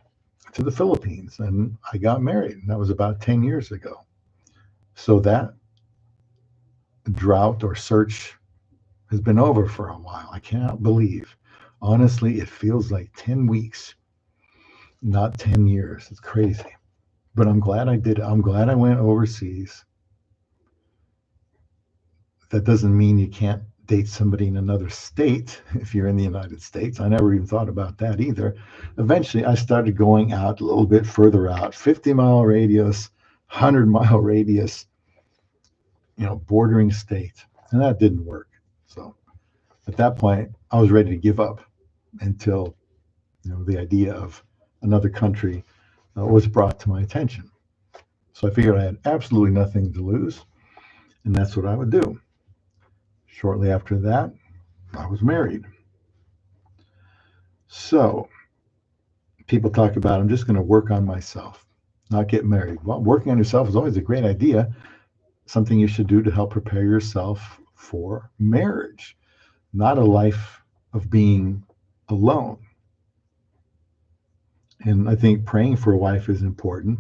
to the Philippines, and I got married. And that was about 10 years ago. So that drought or search has been over for a while. I cannot believe. Honestly, it feels like 10 weeks, not 10 years. It's crazy. But I'm glad I did it. I'm glad I went overseas. That doesn't mean you can't date somebody in another state if you're in the United States. I never even thought about that either. Eventually, I started going out a little bit further out, 50-mile radius, 100-mile radius, bordering state. And that didn't work. So at that point, I was ready to give up until the idea of another country was brought to my attention. So I figured I had absolutely nothing to lose, and that's what I would do. Shortly after that, I was married. So people talk about, I'm just going to work on myself, not get married. Well, working on yourself is always a great idea, something you should do to help prepare yourself for marriage, not a life of being alone. And I think praying for a wife is important.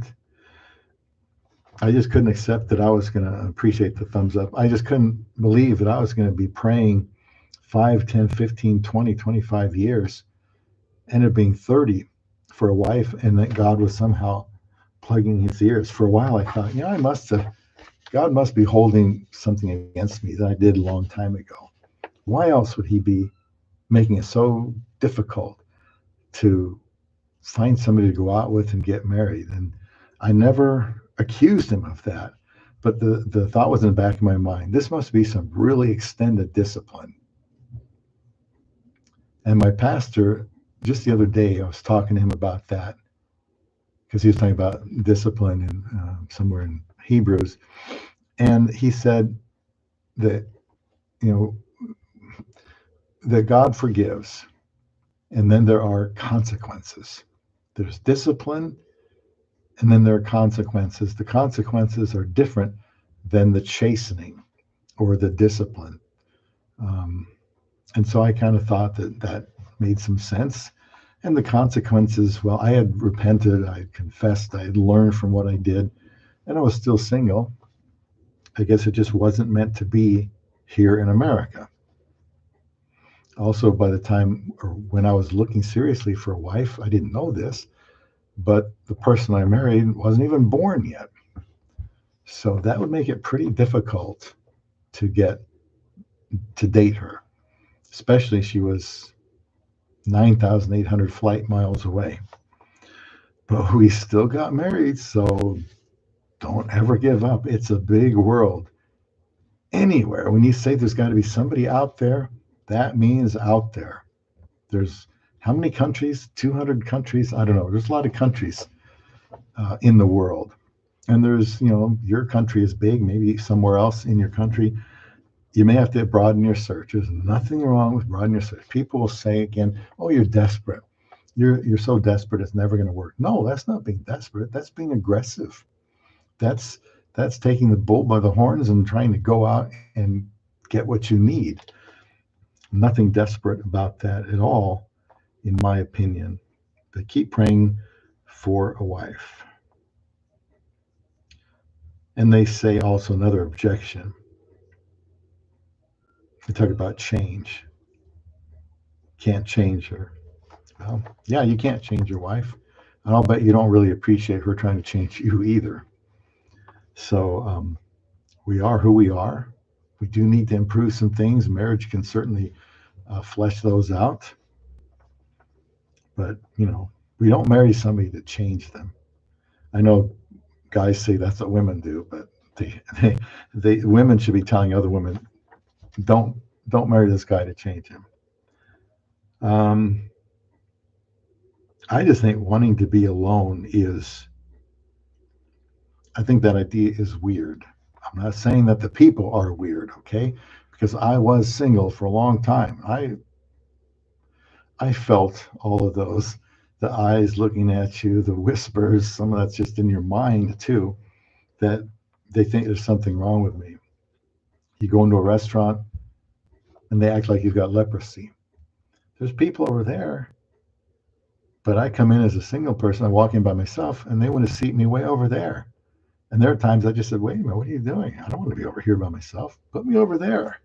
I just couldn't accept that I was going to appreciate the thumbs up. I just couldn't believe that I was going to be praying 5, 10, 15, 20, 25 years, ended up being 30 for a wife, and that God was somehow plugging his ears. For a while, I thought, God must be holding something against me that I did a long time ago. Why else would he be making it so difficult to find somebody to go out with and get married? And I never accused him of that. But the thought was in the back of my mind, this must be some really extended discipline. And my pastor, just the other day, I was talking to him about that, because he was talking about discipline in somewhere in Hebrews. And he said that, that God forgives, and then there are consequences. There's discipline, and then there are consequences. The consequences are different than the chastening or the discipline. Um, and so I kind of thought that that made some sense. And the consequences, well, I had repented, I had confessed, I had learned from what I did, and I was still single. I guess it just wasn't meant to be here in America. Also, by the time or when I was looking seriously for a wife, I didn't know this, but the person I married wasn't even born yet. So that would make it pretty difficult to get to date her, especially she was 9,800 flight miles away. But we still got married, so don't ever give up. It's a big world. Anywhere, when you say there's got to be somebody out there, that means out there. There's how many countries? 200 countries? I don't know. There's a lot of countries in the world. And there's, your country is big, maybe somewhere else in your country. You may have to broaden your search. There's nothing wrong with broadening your search. People will say again, oh, you're desperate. You're so desperate it's never going to work. No, that's not being desperate. That's being aggressive. That's taking the bull by the horns and trying to go out and get what you need. Nothing desperate about that at all, in my opinion. But keep praying for a wife. And they say also another objection. They talk about change. Can't change her. Well, yeah, you can't change your wife. And I'll bet you don't really appreciate her trying to change you either. So we are who we are. We do need to improve some things. Marriage can certainly flesh those out. But, we don't marry somebody to change them. I know guys say that's what women do, but women should be telling other women, don't marry this guy to change him. I just think wanting to be alone I think that idea is weird. I'm not saying that the people are weird, okay? Because I was single for a long time. I felt all of those, the eyes looking at you, the whispers, some of that's just in your mind too, that they think there's something wrong with me. You go into a restaurant and they act like you've got leprosy. There's people over there, but I come in as a single person, I walk in by myself, and they want to seat me way over there. And there are times I just said, wait a minute, what are you doing? I don't want to be over here by myself. Put me over there.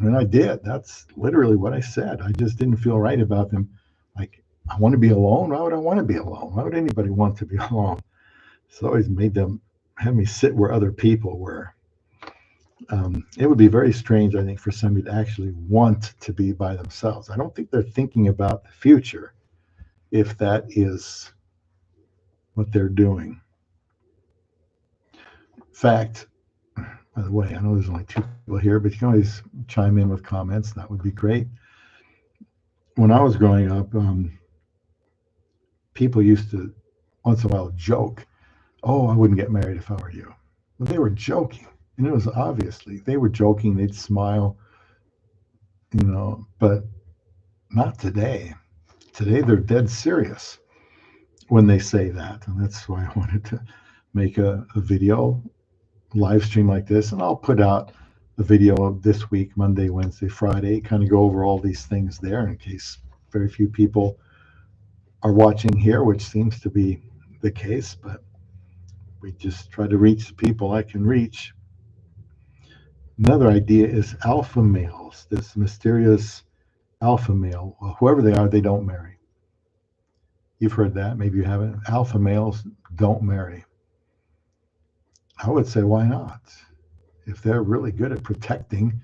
And I did. That's literally what I said. I just didn't feel right about them. Like, I want to be alone. Why would I want to be alone? Why would anybody want to be alone? So I always made them have me sit where other people were. It would be very strange, I think, for somebody to actually want to be by themselves. I don't think they're thinking about the future if that is what they're doing. In fact, by the way, I know there's only 2 people here, but you can always chime in with comments. That would be great. When I was growing up, people used to once in a while joke, oh, I wouldn't get married if I were you. But they were joking. And it was obviously, they were joking. They'd smile, but not today. Today, they're dead serious when they say that. And that's why I wanted to make a video live stream like this, and I'll put out a video of this week, Monday, Wednesday, Friday, kind of go over all these things there in case very few people are watching here, which seems to be the case, but we just try to reach the people I can reach. Another idea is alpha males, this mysterious alpha male. Well, whoever they are, they don't marry. You've heard that, maybe you haven't. Alpha males don't marry. I would say, why not? If they're really good at protecting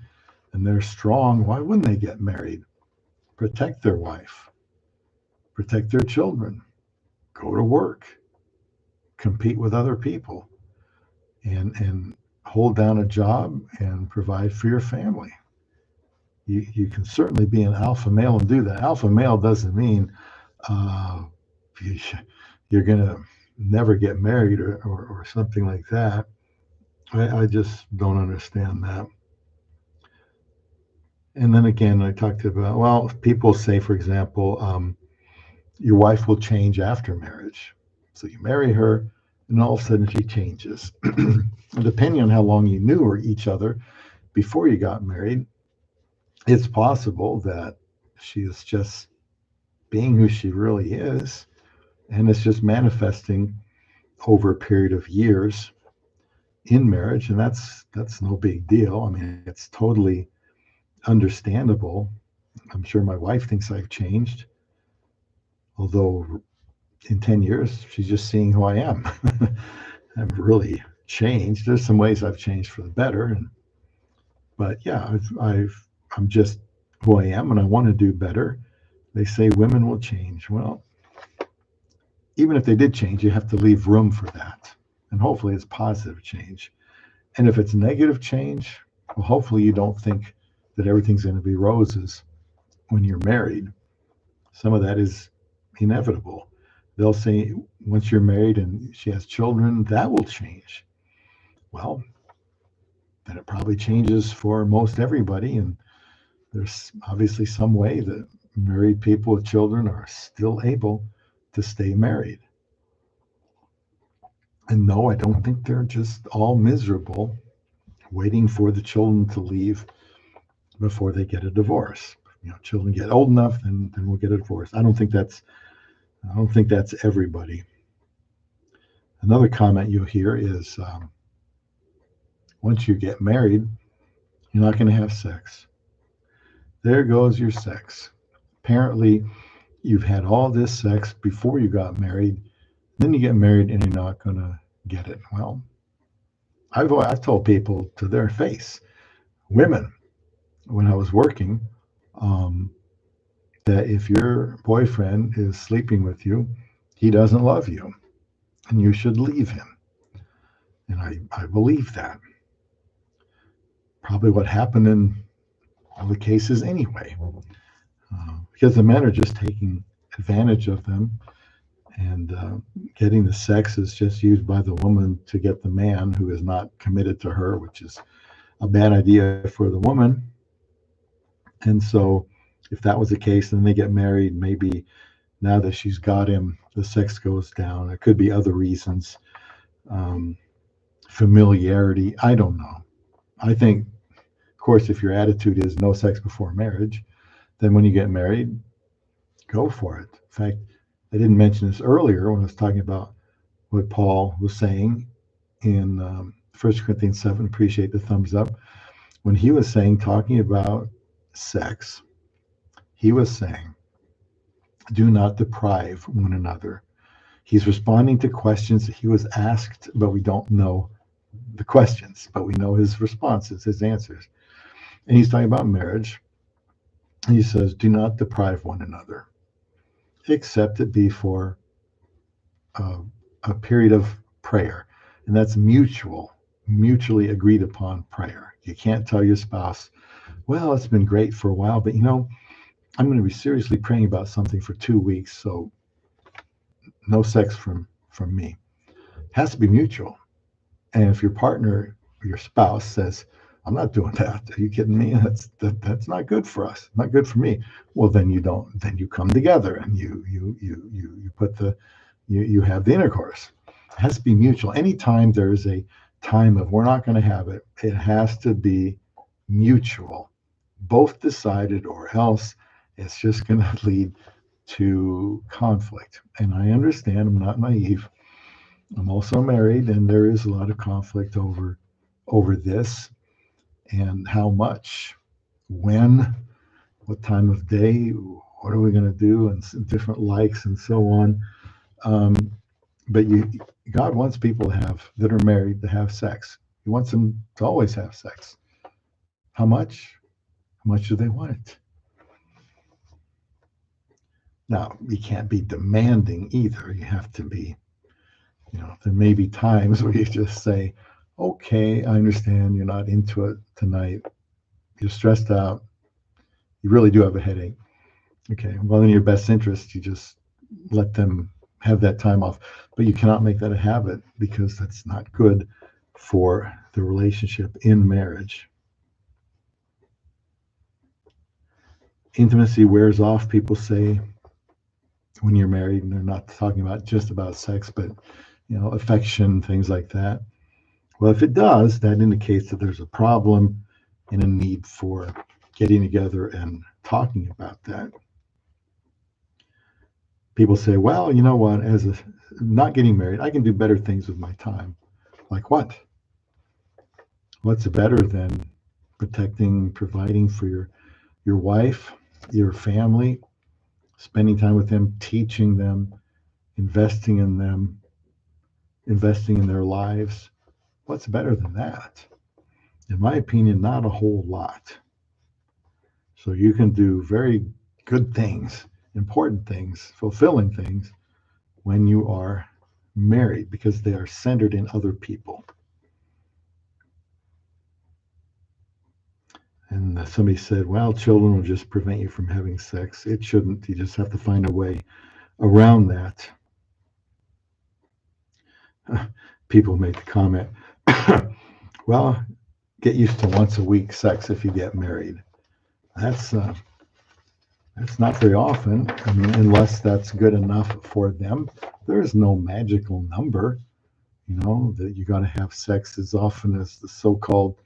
and they're strong, why wouldn't they get married? Protect their wife, protect their children, go to work, compete with other people, and hold down a job and provide for your family. You can certainly be an alpha male and do that. Alpha male doesn't mean you're going to never get married or something like that. I just don't understand that. And then again, I talked about, well, people say, for example, Your wife will change after marriage. So you marry her, and all of a sudden she changes. Depending on how long you knew each other before you got married, it's possible that she is just being who she really is, and it's just manifesting over a period of years in marriage, and that's no big deal. I mean, it's totally understandable. I'm sure my wife thinks I've changed, although in 10 years she's just seeing who I am. I've really changed. There's some ways I've changed for the better, but yeah, I'm just who I am, and I want to do better. They say women will change. Well, even if they did change, you have to leave room for that, and hopefully it's positive change. And if it's negative change, well, hopefully you don't think that everything's going to be roses when you're married. Some of that is inevitable. They'll say once you're married and she has children, that will change. Well, then it probably changes for most everybody. And there's obviously some way that married people with children are still able to stay married. And no, I don't think they're just all miserable waiting for the children to leave before they get a divorce. Children get old enough, then we'll get a divorce. I don't think that's everybody. Another comment you'll hear is once you get married, you're not going to have sex. There goes your sex. Apparently, you've had all this sex before you got married. Then you get married and you're not going to get it. Well, I've told people to their face, women, when I was working, that if your boyfriend is sleeping with you, he doesn't love you and you should leave him. And I believe that. Probably what happened in all the cases anyway, because the men are just taking advantage of them, and getting the sex is just used by the woman to get the man who is not committed to her, which is a bad idea for the woman. And so if that was the case, then they get married. Maybe now that she's got him, the sex goes down. It could be other reasons, familiarity. I don't know. I think, of course, if your attitude is no sex before marriage, then when you get married, go for it. In fact, I didn't mention this earlier when I was talking about what Paul was saying in 1 Corinthians 7. Appreciate the thumbs up. When he was talking about sex, he was saying, do not deprive one another. He's responding to questions that he was asked, but we don't know the questions, but we know his responses, his answers. And he's talking about marriage. He says, do not deprive one another, except it be for a period of prayer. And that's mutually agreed upon prayer. You can't tell your spouse, well, it's been great for a while, but I'm going to be seriously praying about something for 2 weeks, so no sex from me. It has to be mutual. And if your partner, your spouse says, I'm not doing that. Are you kidding me? That's not good for us. Not good for me. Well, then you don't. Then you come together and you have the intercourse. It has to be mutual. Anytime there is a time of we're not going to have it, it has to be mutual, both decided, or else it's just going to lead to conflict. And I understand. I'm not naive. I'm also married, and there is a lot of conflict over this. And how much, when, what time of day, what are we going to do, and different likes and so on. But God wants people that are married to have sex. He wants them to always have sex. How much? How much do they want it? Now, you can't be demanding either. You have to be, there may be times where you just say, okay, I understand you're not into it tonight. You're stressed out. You really do have a headache. Okay, well, in your best interest, you just let them have that time off. But you cannot make that a habit, because that's not good for the relationship in marriage. Intimacy wears off, people say. when you're married, and they're not talking about just about sex, but affection, things like that. Well, if it does, that indicates that there's a problem and a need for getting together and talking about that. People say, well, you know what, not getting married, I can do better things with my time. Like what? What's better than protecting, providing for your wife, your family, spending time with them, teaching them, investing in them, investing in their lives? What's better than that? In my opinion, not a whole lot. So you can do very good things, important things, fulfilling things when you are married, because they are centered in other people. And somebody said, well, children will just prevent you from having sex. It shouldn't. You just have to find a way around that. People make the comment, well, get used to once a week sex if you get married. That's not very often. I mean, unless that's good enough for them. There is no magical number, that you got to have sex as often as the so-called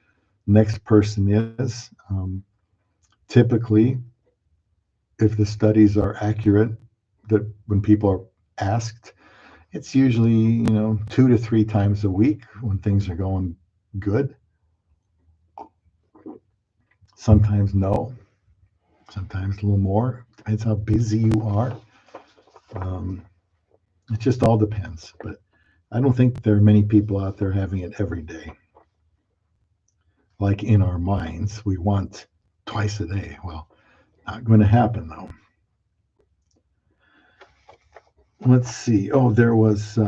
next person is. Typically, if the studies are accurate, that when people are asked, it's usually 2 to 3 times a week when things are going good. Sometimes no, sometimes a little more. Depends how busy you are. It just all depends. But I don't think there are many people out there having it every day. Like in our minds, we want twice a day. Well, not going to happen though. Let's see. Oh, there was,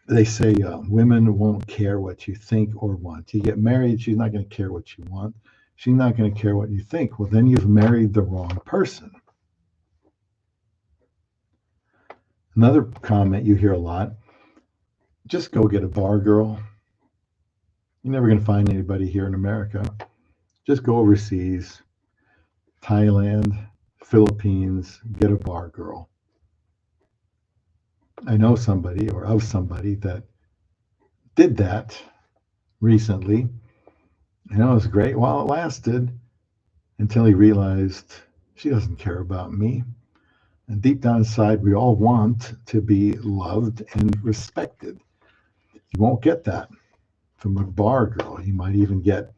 they say women won't care what you think or want. You get married, she's not going to care what you want. She's not going to care what you think. Well, then you've married the wrong person. Another comment you hear a lot, just go get a bar girl. You're never going to find anybody here in America. Just go overseas, Thailand, Philippines, get a bar girl. I know somebody or of somebody that did that recently. It was great while it lasted until he realized she doesn't care about me. And deep down inside, we all want to be loved and respected. You won't get that from a bar girl. You might even get,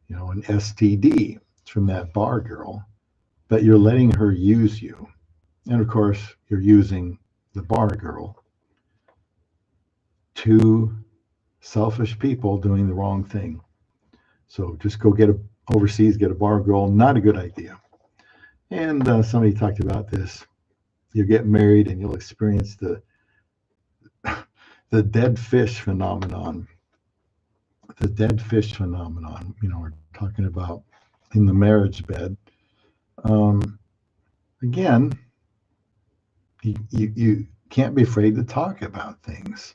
an STD from that bar girl, but you're letting her use you. And of course, you're using the bar girl. Two selfish people doing the wrong thing. So just go overseas, get a bar girl. Not a good idea. And somebody talked about this. You get married and you'll experience the dead fish phenomenon. The dead fish phenomenon, we're talking about in the marriage bed. Again, you can't be afraid to talk about things.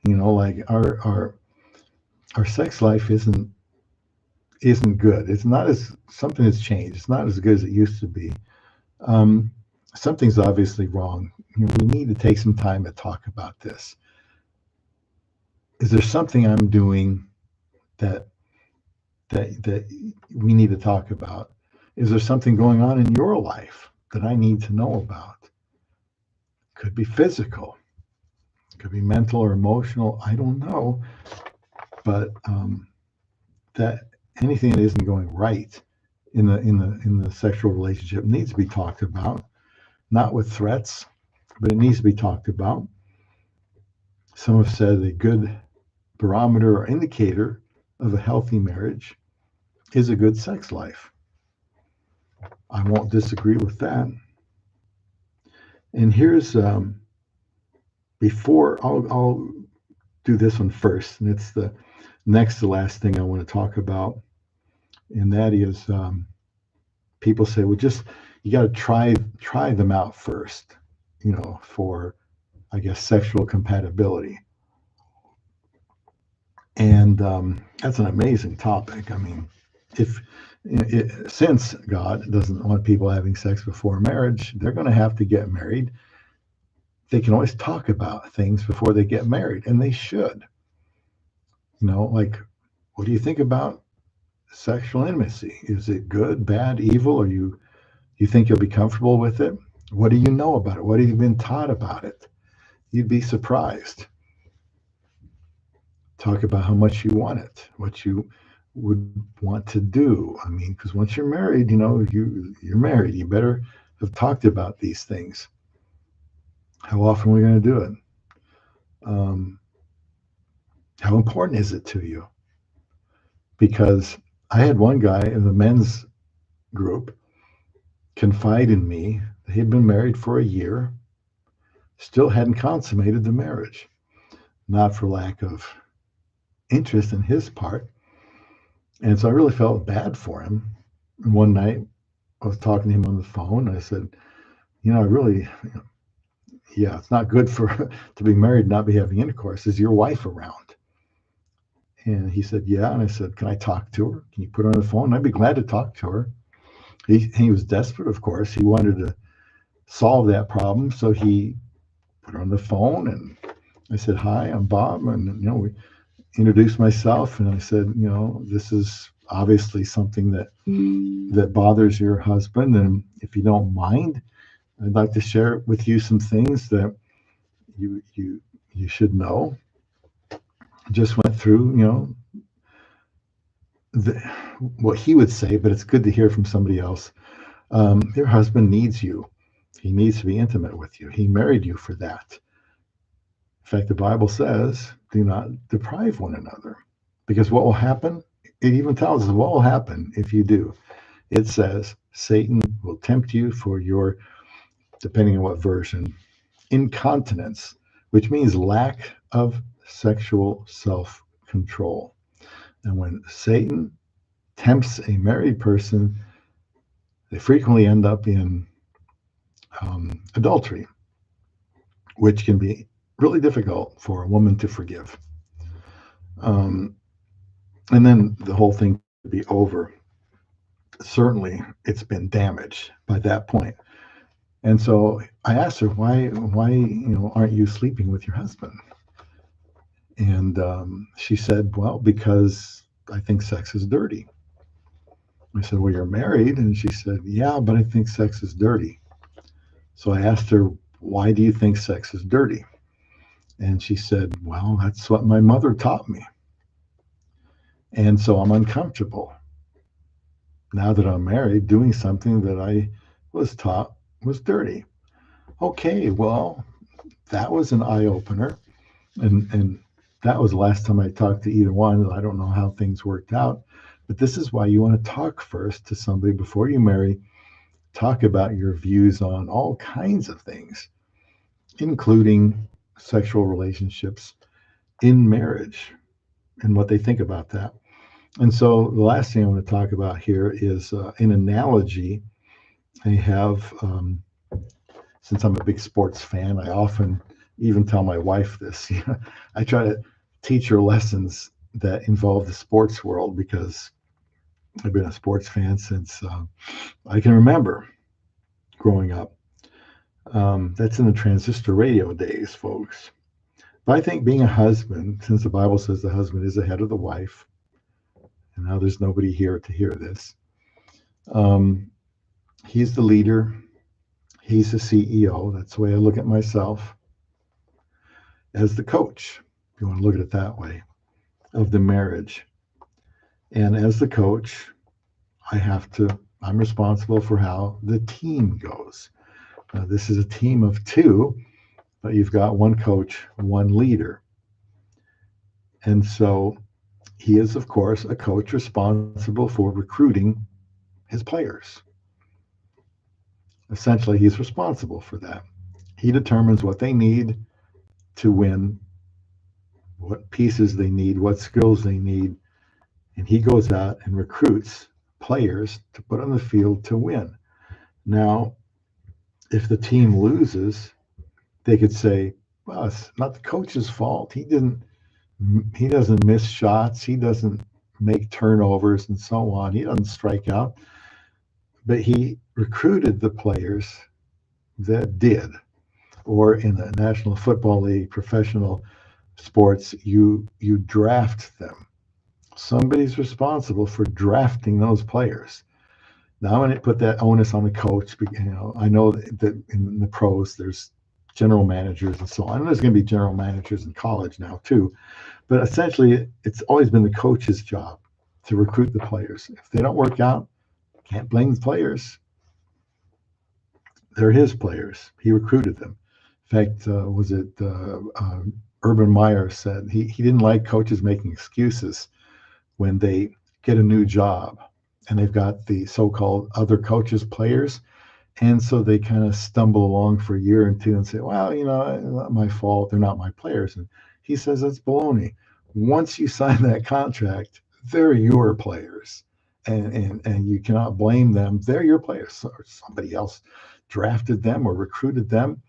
Like our sex life isn't good. It's not something has changed. It's not as good as it used to be. Something's obviously wrong. We need to take some time to talk about this. Is there something I'm doing that we need to talk about? Is there something going on in your life that I need to know about? Could be physical, could be mental or emotional. I don't know, but that anything that isn't going right in the sexual relationship needs to be talked about, not with threats, but it needs to be talked about. Some have said a good barometer or indicator of a healthy marriage is a good sex life. I won't disagree with that. And here's before I'll do this one first, and it's the next to last thing I want to talk about, and that is people say, well, just you got to try them out first, for I guess sexual compatibility. And that's an amazing topic. I mean, if Since God doesn't want people having sex before marriage, they're going to have to get married. They can always talk about things before they get married, and they should. Like, what do you think about sexual intimacy? Is it good, bad, evil? Or you think you'll be comfortable with it? What do you know about it? What have you been taught about it? You'd be surprised. Talk about how much you want it, what you would want to do. I mean, because once you're married, you're married. You better have talked about these things. How often are we going to do it? How important is it to you? Because I had one guy in the men's group confide in me that he'd been married for a year, still hadn't consummated the marriage. Not for lack of interest in his part. And so I really felt bad for him. And one night I was talking to him on the phone. And I said, I really, it's not good to be married and not be having intercourse. Is your wife around? And he said, yeah. And I said, can I talk to her? Can you put her on the phone? I'd be glad to talk to her. He was desperate, of course. He wanted to solve that problem. So he put her on the phone, and I said, hi, I'm Bob. And, we introduced myself, and I said, this is obviously something that bothers your husband. And if you don't mind, I'd like to share with you some things that you should know. Just went through, what he would say, but it's good to hear from somebody else. Your husband needs you. He needs to be intimate with you. He married you for that. In fact, the Bible says, do not deprive one another. Because what will happen, it even tells us what will happen if you do. It says, Satan will tempt you for your, depending on what version, incontinence, which means lack of sexual self-control. And when Satan tempts a married person, they frequently end up in adultery, which can be really difficult for a woman to forgive. And then the whole thing could be over. Certainly, it's been damaged by that point. And so I asked her, why, aren't you sleeping with your husband? And she said, well, because I think sex is dirty. I said, well, you're married? And she said, yeah, but I think sex is dirty. So I asked her, why do you think sex is dirty? And she said, well, that's what my mother taught me. And so I'm uncomfortable now that I'm married doing something that I was taught was dirty. Okay, well, that was an eye-opener. And that was the last time I talked to either one. I don't know how things worked out. But this is why you want to talk first to somebody before you marry. Talk about your views on all kinds of things, including sexual relationships in marriage and what they think about that. And so the last thing I want to talk about here is an analogy. I have, since I'm a big sports fan, I often even tell my wife this. I try to teach her lessons that involve the sports world because I've been a sports fan since I can remember growing up. That's in the transistor radio days, folks. But I think being a husband, since the Bible says the husband is the head of the wife, and now there's nobody here to hear this, he's the leader. He's the CEO. That's the way I look at myself. As the coach, if you want to look at it that way, of the marriage. And as the coach, I'm responsible for how the team goes. Now, this is a team of two, but you've got one coach, one leader. And so he is, of course, a coach responsible for recruiting his players. Essentially, he's responsible for that. He determines what they need to win, what pieces they need, what skills they need, and he goes out and recruits players to put on the field to win. Now, if the team loses, they could say, well, it's not the coach's fault. He doesn't miss shots. He doesn't make turnovers and so on. He doesn't strike out, but he recruited the players that did. Or in the National Football League, professional sports, you draft them. Somebody's responsible for drafting those players. Now I'm going to put that onus on the coach. I know that in the pros there's general managers and so on. And there's going to be general managers in college now too. But essentially, it's always been the coach's job to recruit the players. If they don't work out, can't blame the players. They're his players. He recruited them. In fact, was it Urban Meyer said he didn't like coaches making excuses when they get a new job and they've got the so-called other coaches players. And so they kind of stumble along for a year or two and say, well, not my fault. They're not my players. And he says that's baloney. Once you sign that contract, they're your players. And you cannot blame them. They're your players. So somebody else drafted them or recruited them,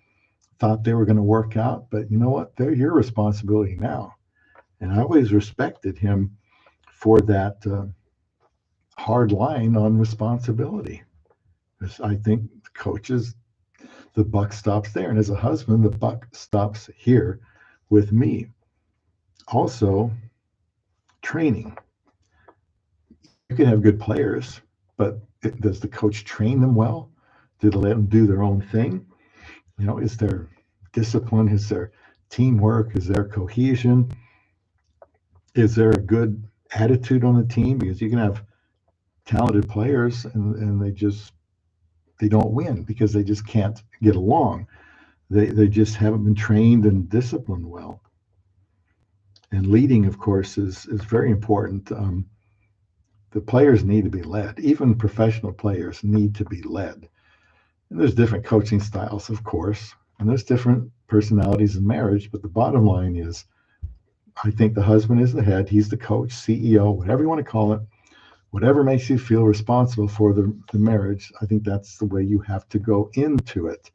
thought they were going to work out. But you know what? They're your responsibility now. And I always respected him for that hard line on responsibility. Because I think coaches, the buck stops there. And as a husband, the buck stops here with me. Also, training. You can have good players, but does the coach train them well? Do they let them do their own thing? Is there discipline? Is there teamwork? Is there cohesion? Is there a good attitude on the team? Because you can have talented players and they don't win because they just can't get along. They just haven't been trained and disciplined well. And leading, of course, is very important. The players need to be led. Even professional players need to be led. And there's different coaching styles, of course, and there's different personalities in marriage. But the bottom line is, I think the husband is the head. He's the coach, CEO, whatever you want to call it. Whatever makes you feel responsible for the marriage, I think that's the way you have to go into it.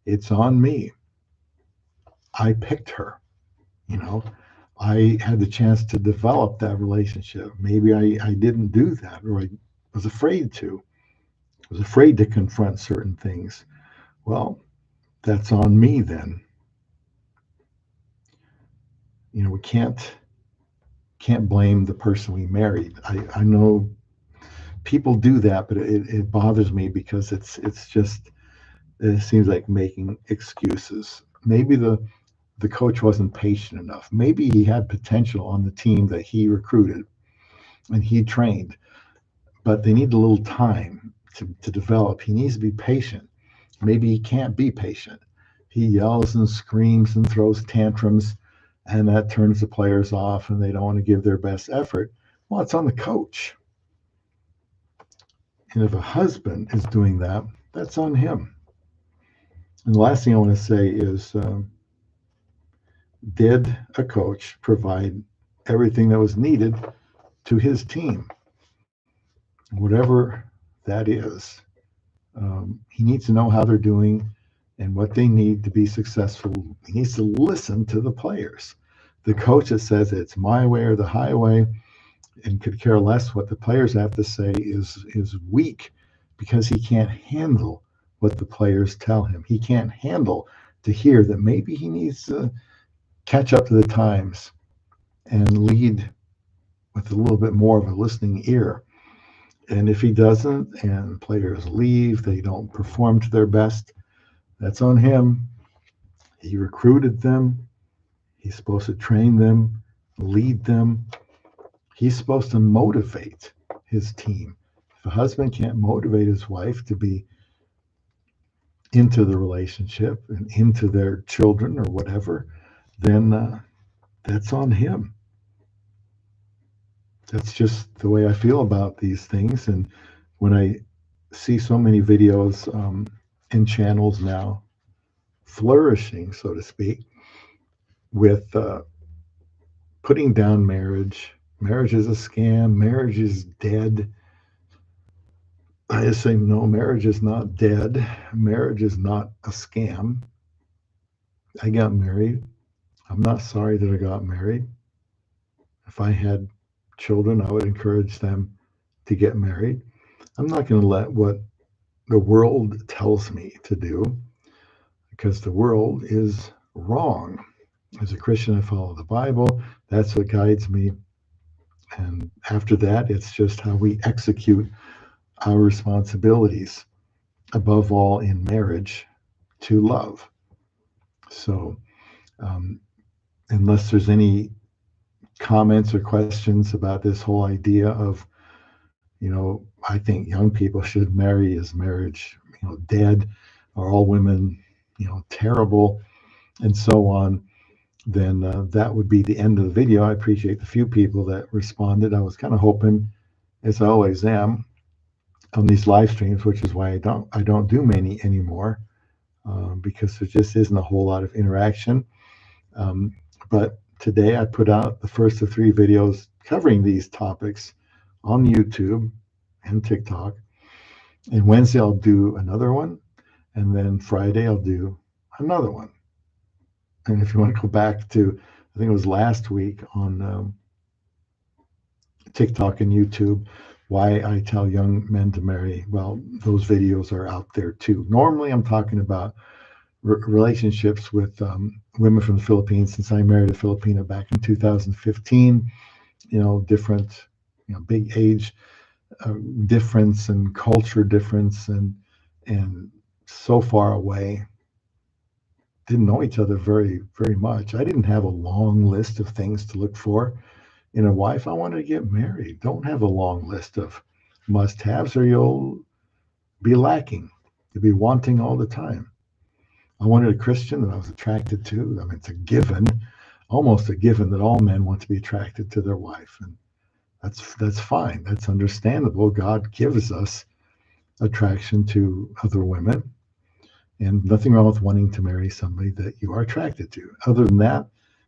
It's on me. I picked her. I had the chance to develop that relationship. Maybe I didn't do that, or I was afraid to. I was afraid to confront certain things. Well, that's on me then. We can't blame the person we married. I know people do that, but it bothers me because it seems like making excuses. Maybe the coach wasn't patient enough. Maybe he had potential on the team that he recruited and he trained, but they need a little time to develop. He needs to be patient. Maybe he can't be patient. He yells and screams and throws tantrums, and that turns the players off and they don't want to give their best effort. Well, it's on the coach. And if a husband is doing that, that's on him. And the last thing I want to say is, did a coach provide everything that was needed to his team? Whatever that is, he needs to know how they're doing and what they need to be successful. He needs to listen to the players. The coach that says it's my way or the highway and could care less what the players have to say is weak, because he can't handle what the players tell him. He can't handle to hear that maybe he needs to catch up to the times and lead with a little bit more of a listening ear. And if he doesn't and players leave, they don't perform to their best, that's on him. He recruited them. He's supposed to train them, lead them. He's supposed to motivate his team. If a husband can't motivate his wife to be into the relationship and into their children or whatever, then that's on him. That's just the way I feel about these things. And when I see so many videos in channels now flourishing, so to speak, with putting down marriage is a scam, marriage is dead, I just say, no, marriage is not dead. Marriage is not a scam. I got married. I'm not sorry that I got married. If I had children, I would encourage them to get married. I'm not going to let what the world tells me to do, because the world is wrong. As a Christian, I follow the Bible. That's what guides me. And after that, it's just how we execute our responsibilities, above all in marriage, to love. So, um, unless there's any comments or questions about this whole idea of, I think young people should marry, is marriage, dead? Are all women, terrible? And so on, then that would be the end of the video. I appreciate the few people that responded. I was kind of hoping, as I always am, on these live streams, which is why I don't do many anymore, because there just isn't a whole lot of interaction. Um, but today I put out the first of 3 videos covering these topics on YouTube and TikTok. And Wednesday I'll do another one, and then Friday I'll do another one. And if you want to go back to, I think it was last week on TikTok and YouTube, why I tell young men to marry, well, those videos are out there too. Normally I'm talking about relationships with women from the Philippines, since I married a Filipina back in 2015. Different, big age difference and culture difference, and so far away. Didn't know each other very, very much. I didn't have a long list of things to look for in a wife. I wanted to get married. Don't have a long list of must-haves, or you'll be lacking. You'll be wanting all the time. I wanted a Christian that I was attracted to. I mean, it's a given, almost a given, that all men want to be attracted to their wife, and that's fine. That's understandable. God gives us attraction to other women, and nothing wrong with wanting to marry somebody that you are attracted to. Other than that,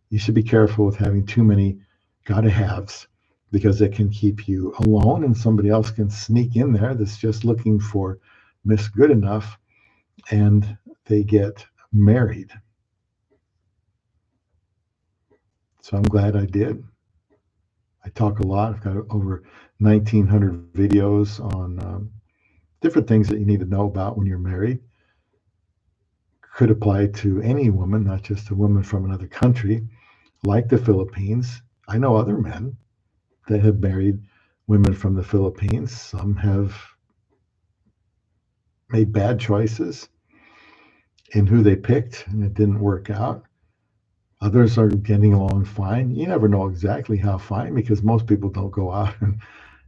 you should be careful with having too many gotta haves, because it can keep you alone, and somebody else can sneak in there that's just looking for Miss Good Enough, and they get married. So I'm glad I did. I talk a lot. I've got over 1,900 videos on different things that you need to know about when you're married. Could apply to any woman, not just a woman from another country, like the Philippines. I know other men that have married women from the Philippines. Some have made bad choices in who they picked, and it didn't work out. Others are getting along fine. You never know exactly how fine, because most people don't go out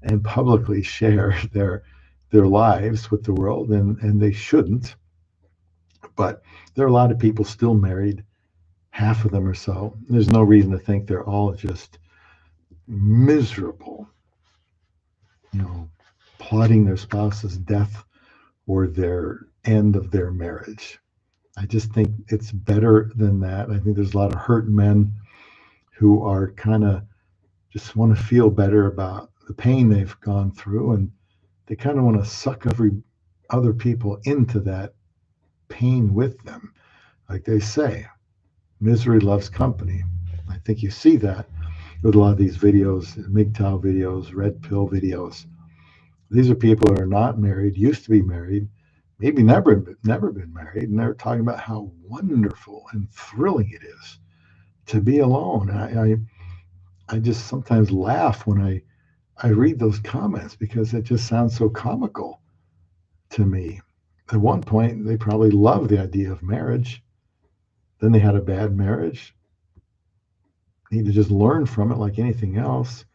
and publicly share their lives with the world, and they shouldn't. But there are a lot of people still married, half of them or so. There's no reason to think they're all just miserable, plotting their spouse's death or their end of their marriage. I just think it's better than that. I think there's a lot of hurt men who are kind of just want to feel better about the pain they've gone through, and they kind of want to suck other people into that pain with them. Like they say, misery loves company. I think you see that with a lot of these videos, MGTOW videos, red pill videos. These are people that are not married, used to be married, maybe never been married, and they're talking about how wonderful and thrilling it is to be alone. I just sometimes laugh when I read those comments, because it just sounds so comical to me. At one point, they probably loved the idea of marriage. Then they had a bad marriage. Need to just learn from it like anything else.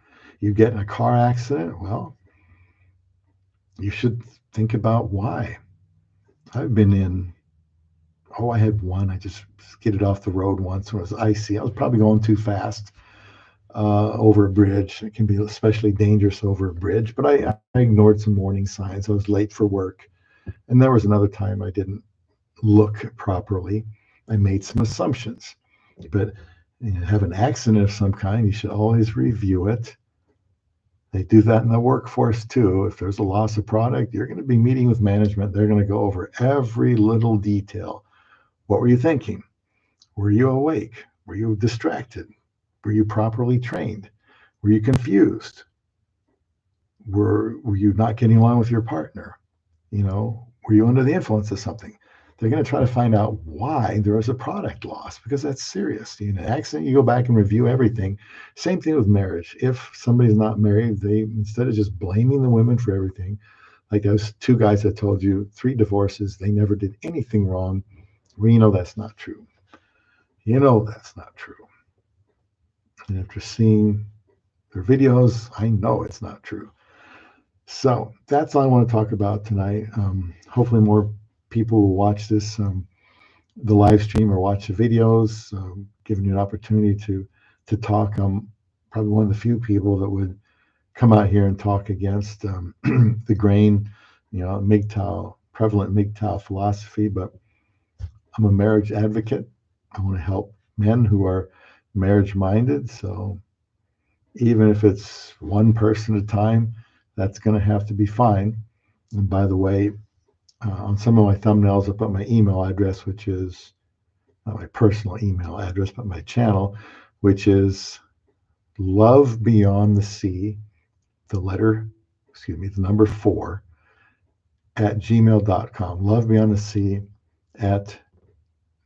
You get in a car accident, well, you should think about why. I've been in, I had one. I just skidded off the road once when it was icy. I was probably going too fast over a bridge. It can be especially dangerous over a bridge, but I ignored some warning signs. I was late for work. And there was another time I didn't look properly. I made some assumptions. But have an accident of some kind, you should always review it. They do that in the workforce too. If there's a loss of product, you're going to be meeting with management. They're going to go over every little detail. What were you thinking? Were you awake? Were you distracted? Were you properly trained? Were you confused? Were you not getting along with your partner? Were you under the influence of something? They're going to try to find out why there was a product loss, because that's serious. In an accident, you go back and review everything. Same thing with marriage. If somebody's not married, they, instead of just blaming the women for everything, like those two guys that told you 3 divorces, they never did anything wrong. Well, that's not true. That's not true. And after seeing their videos, I know it's not true. So that's all I want to talk about tonight. Hopefully more people will watch this, the live stream, or watch the videos, giving you an opportunity to talk. I'm probably one of the few people that would come out here and talk against the grain, MGTOW, prevalent MGTOW philosophy, but I'm a marriage advocate. I want to help men who are marriage minded. So even if it's one person at a time, that's going to have to be fine. And by the way, on some of my thumbnails, I put my email address, which is not my personal email address, but my channel, which is love beyond the sea, the number 4 at gmail.com. Love beyond the sea at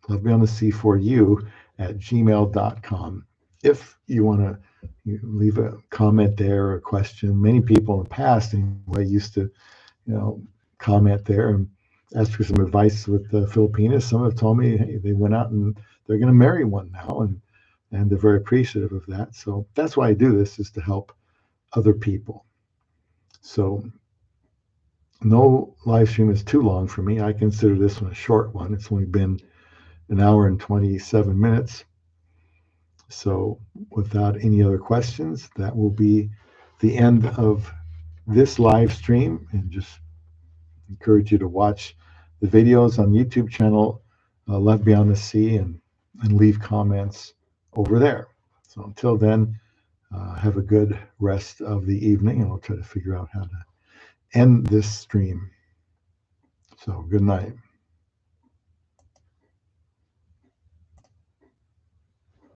love beyond the sea for you at gmail.com. If you want to leave a comment there, or a question, many people in the past anyway used to, comment there and ask for some advice with the Filipinas. Some have told me, hey, they went out and they're going to marry one now, and they're very appreciative of that. So that's why I do this, is to help other people. So no live stream is too long for me. I consider this one a short one. It's only been an hour and 27 minutes. So without any other questions, that will be the end of this live stream, and just encourage you to watch the videos on YouTube channel, Love Beyond the Sea, and leave comments over there. So until then, have a good rest of the evening, and I'll try to figure out how to end this stream. So good night.